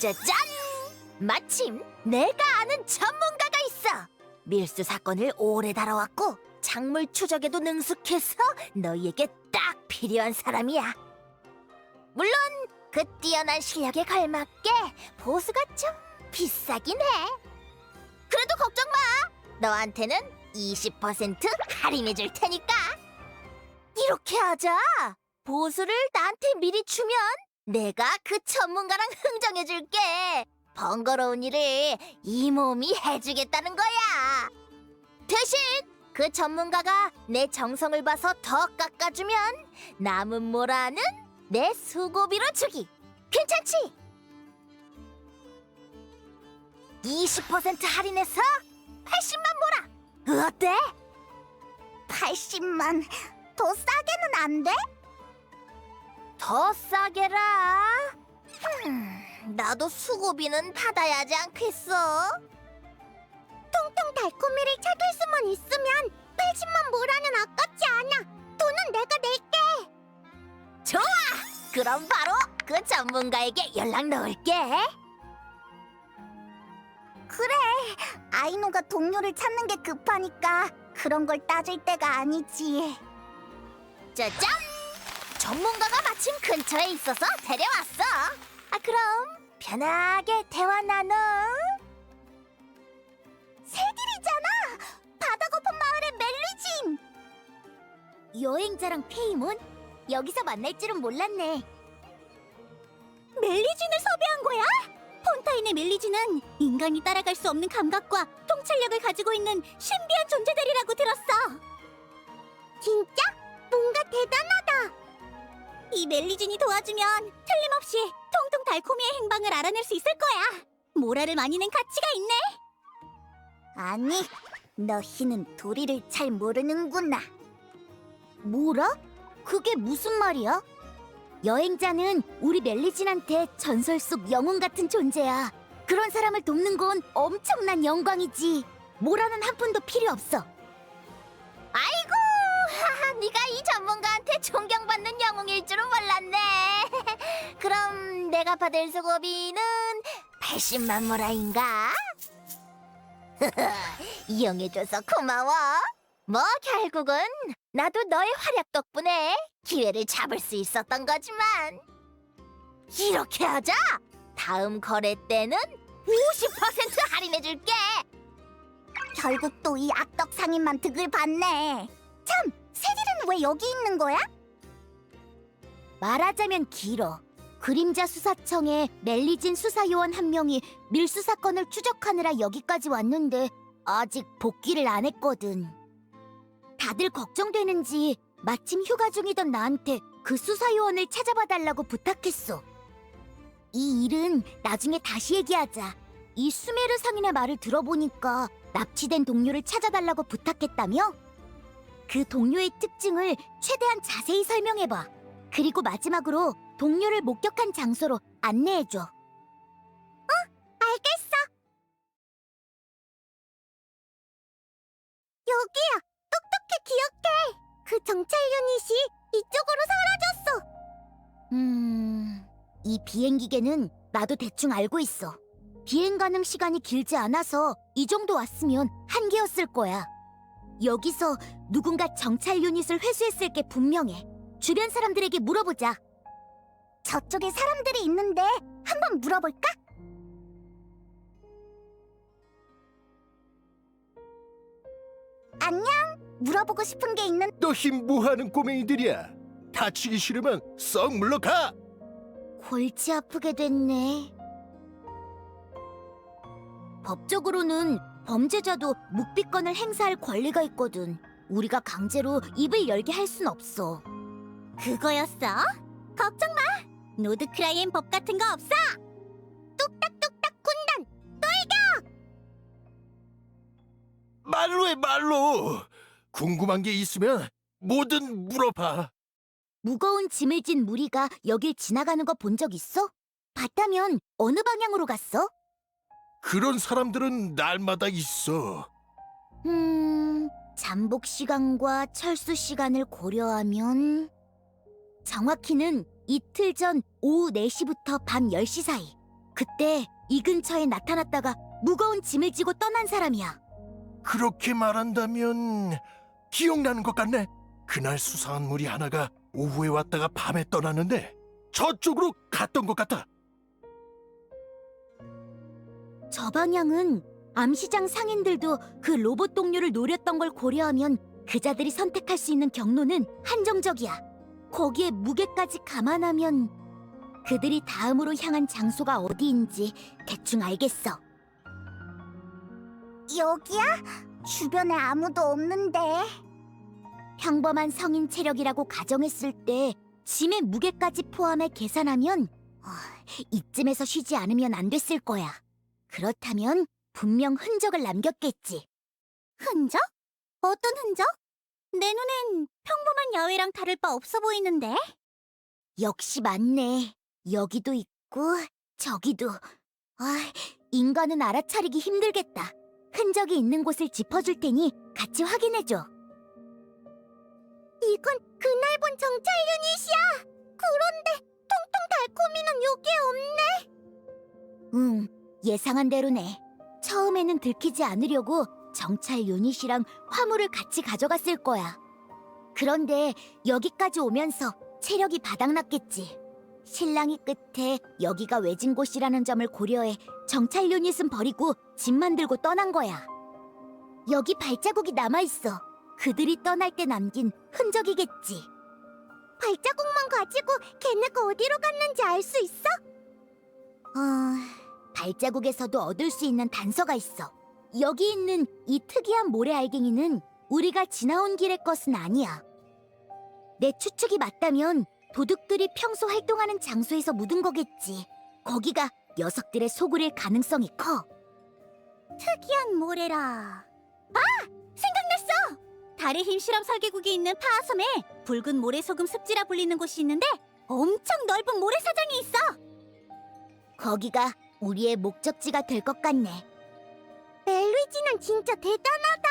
Speaker 1: 짜잔! 마침 내가 아는 전문가가 있어. 밀수 사건을 오래 다뤄왔고 작물 추적에도 능숙해서 너희에게 딱 필요한 사람이야. 물론 그 뛰어난 실력에 걸맞게 보수가 좀 비싸긴 해. 그래도 걱정 마. 너한테는 20% 할인해줄 테니까. 이렇게 하자. 보수를 나한테 미리 주면 내가 그 전문가랑 흥정해줄게. 번거로운 일을 이 몸이 해주겠다는 거야. 대신 그 전문가가 내 정성을 봐서 더 깎아주면 남은 모라는 내 수고비로 주기. 괜찮지? 20% 할인해서 80만 모라. 어때? 80만. 더 싸게는 안 돼? 더 싸게라. 나도 수고비는 받아야 하지 않겠어? 통통 달콤이를 찾을 수만 있으면 80만 모라는 아깝지 않아. 돈은 내가 낼게. 좋아. 그럼 바로 그 전문가에게 연락 넣을게. 그래. 아이노가 동료를 찾는 게 급하니까 그런 걸 따질 때가 아니지. 짜잔! 전문가가 마침 근처에 있어서 데려왔어. 그럼 편하게 대화 나눠. 새들이잖아. 바다 거품 마을의 멜리진. 여행자랑 페이몬? 여기서 만날 줄은 몰랐네. 멜리진을 섭외한 거야? 폰타인의 멜리진은 인간이 따라갈 수 없는 감각과 통찰력을 가지고 있는 신비한 존재들이라고 들었어. 진짜? 뭔가 대단하다. 이 멜리진이 도와주면 틀림없이 통통 달콤이의 행방을 알아낼 수 있을 거야. 모라를 많이 낸 가치가 있네. 아니, 너희는 도리를 잘 모르는구나. 뭐라? 그게 무슨 말이야? 여행자는 우리 멜리진한테 전설 속 영웅 같은 존재야. 그런 사람을 돕는 건 엄청난 영광이지. 모라는 한 푼도 필요 없어. 아이고, 하하, 네가 이 전문가한테 존경받는 영웅일 줄은 몰랐네. 그럼 내가 받을 수고비는 80만 모라인가? 이용해줘서 고마워. 뭐 결국은 나도 너의 활약 덕분에 기회를 잡을 수 있었던 거지만. 이렇게 하자. 다음 거래 때는 50% 할인해줄게. 결국 또 이 악덕 상인만 득을 봤네. 참, 새들은 왜 여기 있는 거야? 말하자면 길어. 그림자 수사청에 멜리진 수사요원 한 명이 밀수 사건을 추적하느라 여기까지 왔는데 아직 복귀를 안 했거든. 다들 걱정되는지 마침 휴가 중이던 나한테 그 수사요원을 찾아봐달라고 부탁했어. 이 일은 나중에 다시 얘기하자. 이 수메르 상인의 말을 들어보니까 납치된 동료를 찾아달라고 부탁했다며? 그 동료의 특징을 최대한 자세히 설명해봐. 그리고 마지막으로 동료를 목격한 장소로 안내해줘. 알겠어. 여기야. 똑똑히 기억해. 그 정찰 유닛이 이쪽으로 사라졌어. 이 비행기계는 나도 대충 알고 있어. 비행 가능 시간이 길지 않아서 이 정도 왔으면 한계였을 거야. 여기서 누군가 정찰 유닛을 회수했을 게 분명해. 주변 사람들에게 물어보자. 저쪽에 사람들이 있는데 한번 물어볼까? 안녕. 물어보고 싶은 게 있는.
Speaker 5: 너희 뭐하는 꼬맹이들이야? 다치기 싫으면 썩 물러가.
Speaker 1: 골치 아프게 됐네. 법적으로는 범죄자도 묵비권을 행사할 권리가 있거든. 우리가 강제로 입을 열게 할 순 없어. 그거였어? 걱정 마. 노드크라이엔 법 같은 거 없어. 뚝딱뚝딱 군단 돌격!
Speaker 5: 말로 해, 말로. 궁금한 게 있으면 뭐든 물어봐.
Speaker 1: 무거운 짐을 진 무리가 여길 지나가는 거 본 적 있어? 봤다면 어느 방향으로 갔어?
Speaker 5: 그런 사람들은 날마다 있어.
Speaker 1: 잠복 시간과 철수 시간을 고려하면 정확히는 이틀 전 오후 4시부터 밤 10시 사이. 그때 이 근처에 나타났다가 무거운 짐을 지고 떠난 사람이야.
Speaker 5: 그렇게 말한다면 기억나는 것 같네. 그날 수상한 무리 하나가 오후에 왔다가 밤에 떠났는데 저쪽으로 갔던 것 같아.
Speaker 1: 저 방향은 암시장 상인들도 그 로봇 동료를 노렸던 걸 고려하면 그자들이 선택할 수 있는 경로는 한정적이야. 거기에 무게까지 감안하면 그들이 다음으로 향한 장소가 어디인지 대충 알겠어. 여기야? 주변에 아무도 없는데. 평범한 성인 체력이라고 가정했을 때 짐의 무게까지 포함해 계산하면 이쯤에서 쉬지 않으면 안 됐을 거야. 그렇다면 분명 흔적을 남겼겠지. 흔적? 어떤 흔적? 내 눈엔 평범한 야외랑 다를 바 없어 보이는데? 역시 맞네. 여기도 있고 저기도. 인간은 알아차리기 힘들겠다. 흔적이 있는 곳을 짚어줄 테니 같이 확인해줘. 이건 그날 본 정찰 유닛이야. 그런데 통통 달콤이는 여기에 없네. 예상한 대로네. 처음에는 들키지 않으려고 정찰 유닛이랑 화물을 같이 가져갔을 거야. 그런데 여기까지 오면서 체력이 바닥났겠지. 실랑이 끝에 여기가 외진 곳이라는 점을 고려해 정찰 유닛은 버리고 짐만 들고 떠난 거야. 여기 발자국이 남아있어. 그들이 떠날 때 남긴 흔적이겠지. 발자국만 가지고 걔네가 어디로 갔는지 알 수 있어? 발자국에서도 얻을 수 있는 단서가 있어. 여기 있는 이 특이한 모래 알갱이는 우리가 지나온 길의 것은 아니야. 내 추측이 맞다면 도둑들이 평소 활동하는 장소에서 묻은 거겠지. 거기가 녀석들의 소굴일 가능성이 커. 특이한 모래라. 생각났어! 달의 힘 실험 설계국이 있는 파하섬에 붉은 모래소금 습지라 불리는 곳이 있는데 엄청 넓은 모래사장이 있어. 거기가 우리의 목적지가 될 것 같네. 멜리지는 진짜 대단하다.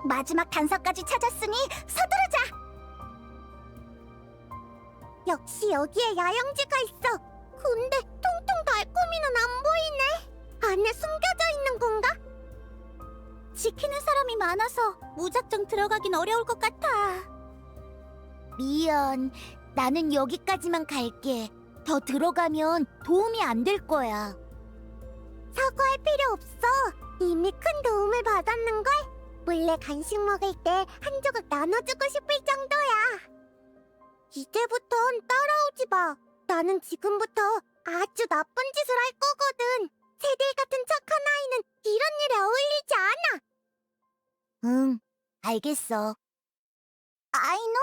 Speaker 1: 마지막 단서까지 찾았으니 서두르자. 역시 여기에 야영지가 있어. 근데 통통 달콤이는 안 보이네. 안에 숨겨져 있는 건가? 지키는 사람이 많아서 무작정 들어가긴 어려울 것 같아. 미안, 나는 여기까지만 갈게. 더 들어가면 도움이 안 될 거야. 사과할 필요 없어. 이미 큰 도움을 받았는걸. 몰래 간식 먹을 때 한 조각 나눠주고 싶을 정도야. 이제부턴 따라오지 마. 나는 지금부터 아주 나쁜 짓을 할 거거든. 새들 같은 착한 아이는 이런 일에 어울리지 않아. 응, 알겠어. 아이노?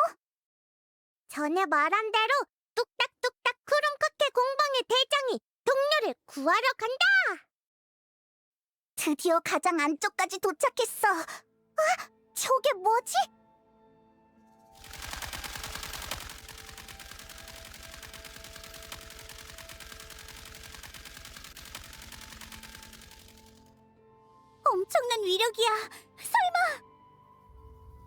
Speaker 1: 전에 말한 대로 뚝딱뚝딱 크롬크케 공방의 대장이 동료를 구하러 간다. 드디어 가장 안쪽까지 도착했어. 저게 뭐지? 엄청난 위력이야. 설마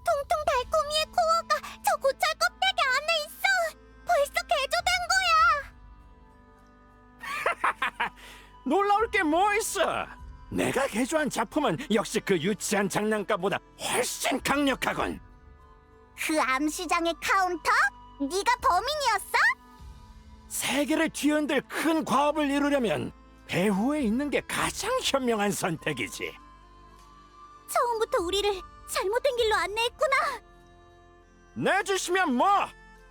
Speaker 1: 통통 달콤이의 코어가 저 고철 껍데기 안에 있어. 벌써 개조된 거야.
Speaker 6: 놀라울 게 뭐 있어? 내가 개조한 작품은 역시 그 유치한 장난감보다 훨씬 강력하군.
Speaker 1: 그 암시장의 카운터? 네가 범인이었어?
Speaker 6: 세계를 뒤흔들 큰 과업을 이루려면 배후에 있는 게 가장 현명한 선택이지.
Speaker 1: 처음부터 우리를 잘못된 길로 안내했구나.
Speaker 6: 내주시면 뭐?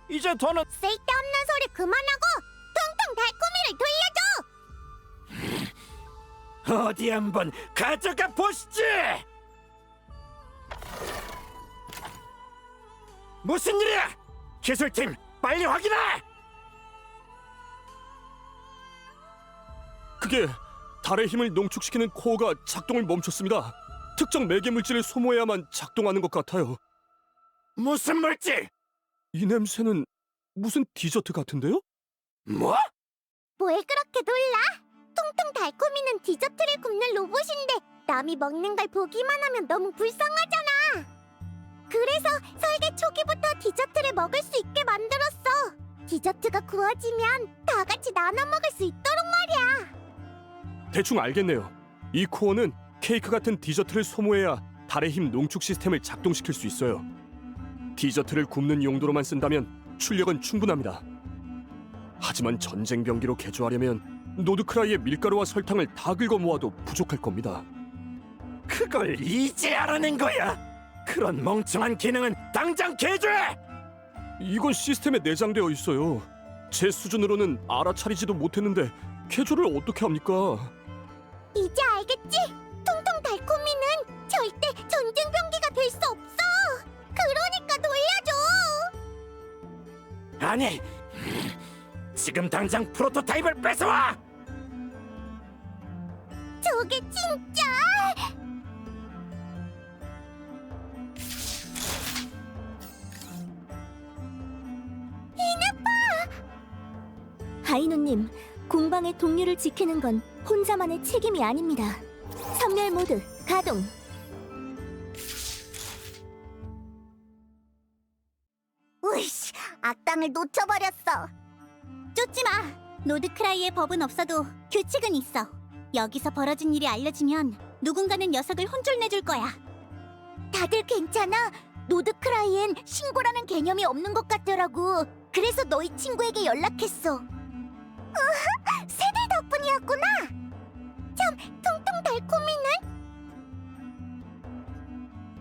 Speaker 6: 이제 더는
Speaker 1: 쓸데없는 소리 그만하고 통통 달콤이를 돌려줘.
Speaker 6: 어디 한번 가져가 보시지. 무슨 일이야? 기술팀 빨리 확인해.
Speaker 4: 그게 달의 힘을 농축시키는 코어가 작동을 멈췄습니다. 특정 매개 물질을 소모해야만 작동하는 것 같아요.
Speaker 6: 무슨 물질?
Speaker 4: 이 냄새는 무슨 디저트 같은데요?
Speaker 6: 뭐?
Speaker 1: 뭘 그렇게 놀라? 통통 달콤이는 디저트를 굽는 로봇인데 남이 먹는 걸 보기만 하면 너무 불쌍하잖아. 그래서 설계 초기부터 디저트를 먹을 수 있게 만들었어. 디저트가 구워지면 다 같이 나눠 먹을 수 있도록 말이야.
Speaker 4: 대충 알겠네요. 이 코어는 케이크 같은 디저트를 소모해야 달의 힘 농축 시스템을 작동시킬 수 있어요. 디저트를 굽는 용도로만 쓴다면 출력은 충분합니다. 하지만 전쟁 병기로 개조하려면 노드크라이의 밀가루와 설탕을 다 긁어 모아도 부족할 겁니다.
Speaker 6: 그걸 이제 알아낸 거야? 그런 멍청한 기능은 당장 개조해!
Speaker 4: 이건 시스템에 내장되어 있어요. 제 수준으로는 알아차리지도 못했는데 개조를 어떻게 합니까?
Speaker 1: 이제 알겠지? 통통 달콤이는 전쟁 병기가 될 수 없어. 그러니까 돌려줘.
Speaker 6: 아니, 지금 당장 프로토타입을 뺏어와!
Speaker 1: 저게 진짜.
Speaker 2: 아이노님, 공방의 동료를 지키는 건 혼자만의 책임이 아닙니다. 선멸 모드 가동.
Speaker 1: 으이씨, 악당을 놓쳐버렸어. 쫓지 마. 노드크라이의 법은 없어도 규칙은 있어. 여기서 벌어진 일이 알려지면 누군가는 녀석을 혼쭐내줄 거야. 다들 괜찮아? 노드크라이엔 신고라는 개념이 없는 것 같더라고. 그래서 너희 친구에게 연락했어. 새들 덕분이었구나. 참, 통통 달콤이는?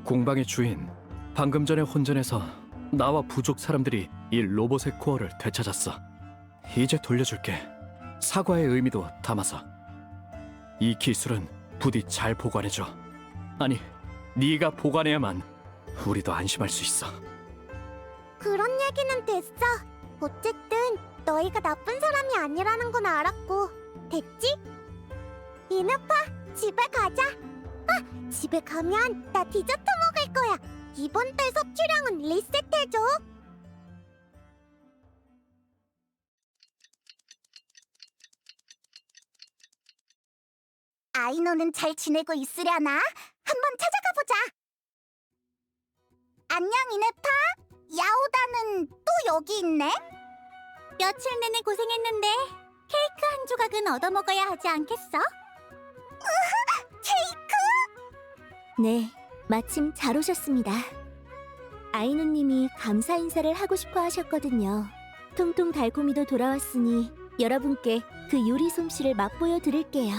Speaker 4: 공방의 주인, 방금 전에 혼전에서 나와 부족 사람들이 이 로봇의 코어를 되찾았어. 이제 돌려줄게. 사과의 의미도 담아서. 이 기술은 부디 잘 보관해줘. 아니, 네가 보관해야만 우리도 안심할 수 있어.
Speaker 1: 그런 얘기는 됐어. 어쨌든 너희가 나쁜 사람이 아니라는 건 알았고. 됐지? 이누파, 집에 가자. 아, 집에 가면 나 디저트 먹을 거야. 이번 달 섭취량은 리셋해줘. 아이노는 잘 지내고 있으려나? 한번 찾아가 보자. 안녕, 이네파. 야오다는 또 여기 있네. 며칠 내내 고생했는데 케이크 한 조각은 얻어먹어야 하지 않겠어? 케이크?
Speaker 2: 네, 마침 잘 오셨습니다. 아이노님이 감사 인사를 하고 싶어 하셨거든요. 통통 달콤이도 돌아왔으니 여러분께 그 요리 솜씨를 맛보여 드릴게요.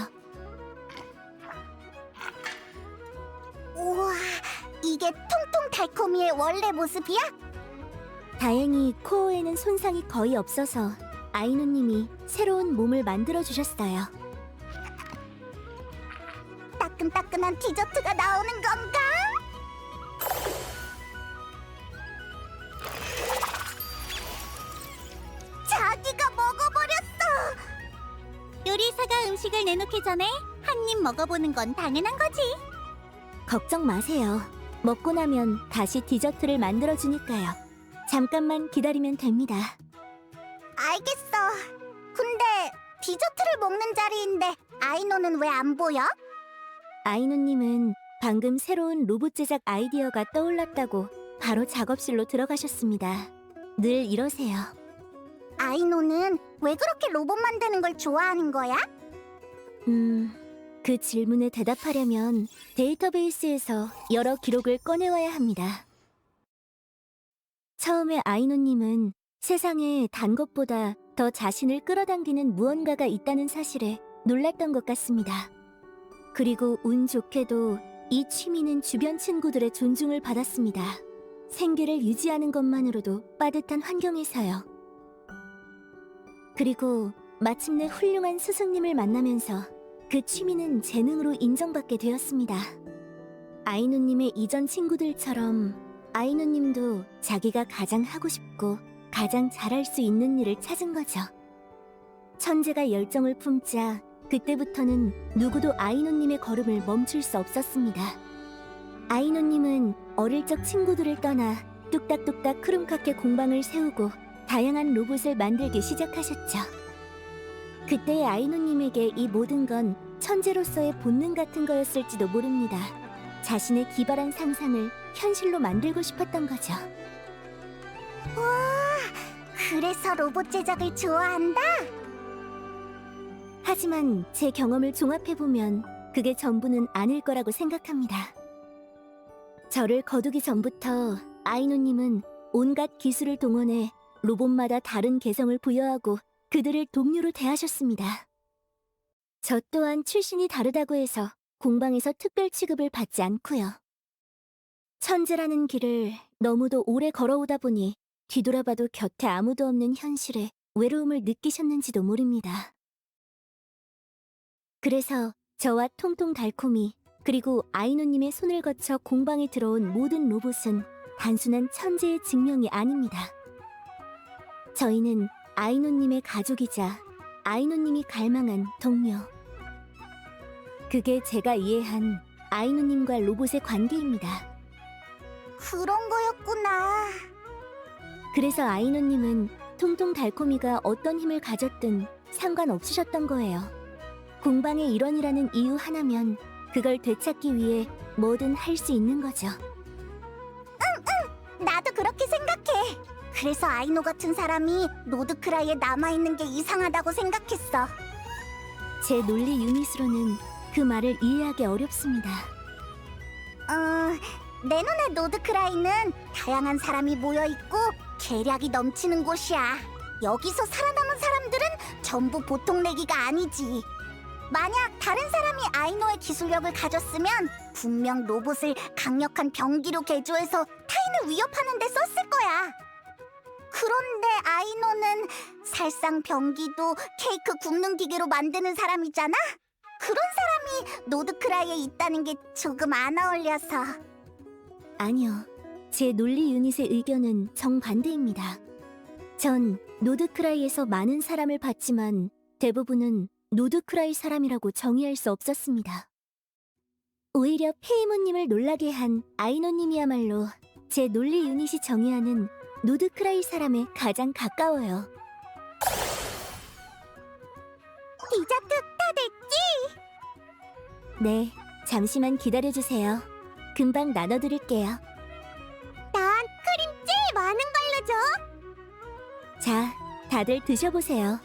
Speaker 1: 우와, 이게 통통 달콤이의 원래 모습이야?
Speaker 2: 다행히 코어에는 손상이 거의 없어서 아이노님이 새로운 몸을 만들어 주셨어요.
Speaker 1: 따끈따끈한 디저트가 나오는 건가? 자기가 먹어버렸어! 요리사가 음식을 내놓기 전에 한 입 먹어보는 건 당연한 거지.
Speaker 2: 걱정 마세요. 먹고 나면 다시 디저트를 만들어 주니까요. 잠깐만 기다리면 됩니다.
Speaker 1: 알겠어. 근데 디저트를 먹는 자리인데 아이노는 왜 안 보여?
Speaker 2: 아이노님은 방금 새로운 로봇 제작 아이디어가 떠올랐다고 바로 작업실로 들어가셨습니다. 늘 이러세요.
Speaker 1: 아이노는 왜 그렇게 로봇 만드는 걸 좋아하는 거야?
Speaker 2: 그 질문에 대답하려면 데이터베이스에서 여러 기록을 꺼내와야 합니다. 처음에 아이노님은 세상에 단 것보다 더 자신을 끌어당기는 무언가가 있다는 사실에 놀랐던 것 같습니다. 그리고 운 좋게도 이 취미는 주변 친구들의 존중을 받았습니다. 생계를 유지하는 것만으로도 빠듯한 환경에서요. 그리고 마침내 훌륭한 스승님을 만나면서 그 취미는 재능으로 인정받게 되었습니다. 아이노님의 이전 친구들처럼 아이노님도 자기가 가장 하고 싶고 가장 잘할 수 있는 일을 찾은 거죠. 천재가 열정을 품자 그때부터는 누구도 아이노님의 걸음을 멈출 수 없었습니다. 아이노님은 어릴 적 친구들을 떠나 뚝딱뚝딱 크름카케 공방을 세우고 다양한 로봇을 만들기 시작하셨죠. 그때의 아이노님에게 이 모든 건 천재로서의 본능 같은 거였을지도 모릅니다. 자신의 기발한 상상을 현실로 만들고 싶었던 거죠.
Speaker 1: 와, 그래서 로봇 제작을 좋아한다?
Speaker 2: 하지만 제 경험을 종합해보면 그게 전부는 아닐 거라고 생각합니다. 저를 거두기 전부터 아이노님은 온갖 기술을 동원해 로봇마다 다른 개성을 부여하고 그들을 동료로 대하셨습니다. 저 또한 출신이 다르다고 해서 공방에서 특별 취급을 받지 않고요. 천재라는 길을 너무도 오래 걸어오다 보니 뒤돌아봐도 곁에 아무도 없는 현실에 외로움을 느끼셨는지도 모릅니다. 그래서 저와 통통 달콤이 그리고 아이노님의 손을 거쳐 공방에 들어온 모든 로봇은 단순한 천재의 증명이 아닙니다. 저희는 아이노님의 가족이자 아이노님이 갈망한 동료. 그게 제가 이해한 아이노님과 로봇의 관계입니다.
Speaker 1: 그런 거였구나.
Speaker 2: 그래서 아이노님은 통통 달콤이가 어떤 힘을 가졌든 상관없으셨던 거예요. 공방의 일원이라는 이유 하나면 그걸 되찾기 위해 뭐든 할 수 있는 거죠.
Speaker 1: 나도 그렇게 생각해. 그래서 아이노 같은 사람이 노드크라이에 남아있는 게 이상하다고 생각했어.
Speaker 2: 제 논리 유닛으로는 그 말을 이해하기 어렵습니다.
Speaker 1: 내 눈에 노드크라이는 다양한 사람이 모여있고 계략이 넘치는 곳이야. 여기서 살아남은 사람들은 전부 보통 내기가 아니지. 만약 다른 사람이 아이노의 기술력을 가졌으면 분명 로봇을 강력한 병기로 개조해서 타인을 위협하는 데 썼을 거야. 그런데 아이노는 살상 병기도 케이크 굽는 기계로 만드는 사람이잖아? 그런 사람이 노드크라이에 있다는 게 조금 안 어울려서.
Speaker 2: 아니요. 제 논리 유닛의 의견은 정반대입니다. 전 노드크라이에서 많은 사람을 봤지만 대부분은 노드크라이 사람이라고 정의할 수 없었습니다. 오히려 페이모님을 놀라게 한 아이노님이야말로 제 논리 유닛이 정의하는 노드크라이 사람에 가장 가까워요.
Speaker 1: 디저트 다 됐지?
Speaker 2: 네, 잠시만 기다려주세요. 금방 나눠드릴게요.
Speaker 1: 난 크림 제일 많은 걸로 줘.
Speaker 2: 자, 다들 드셔보세요.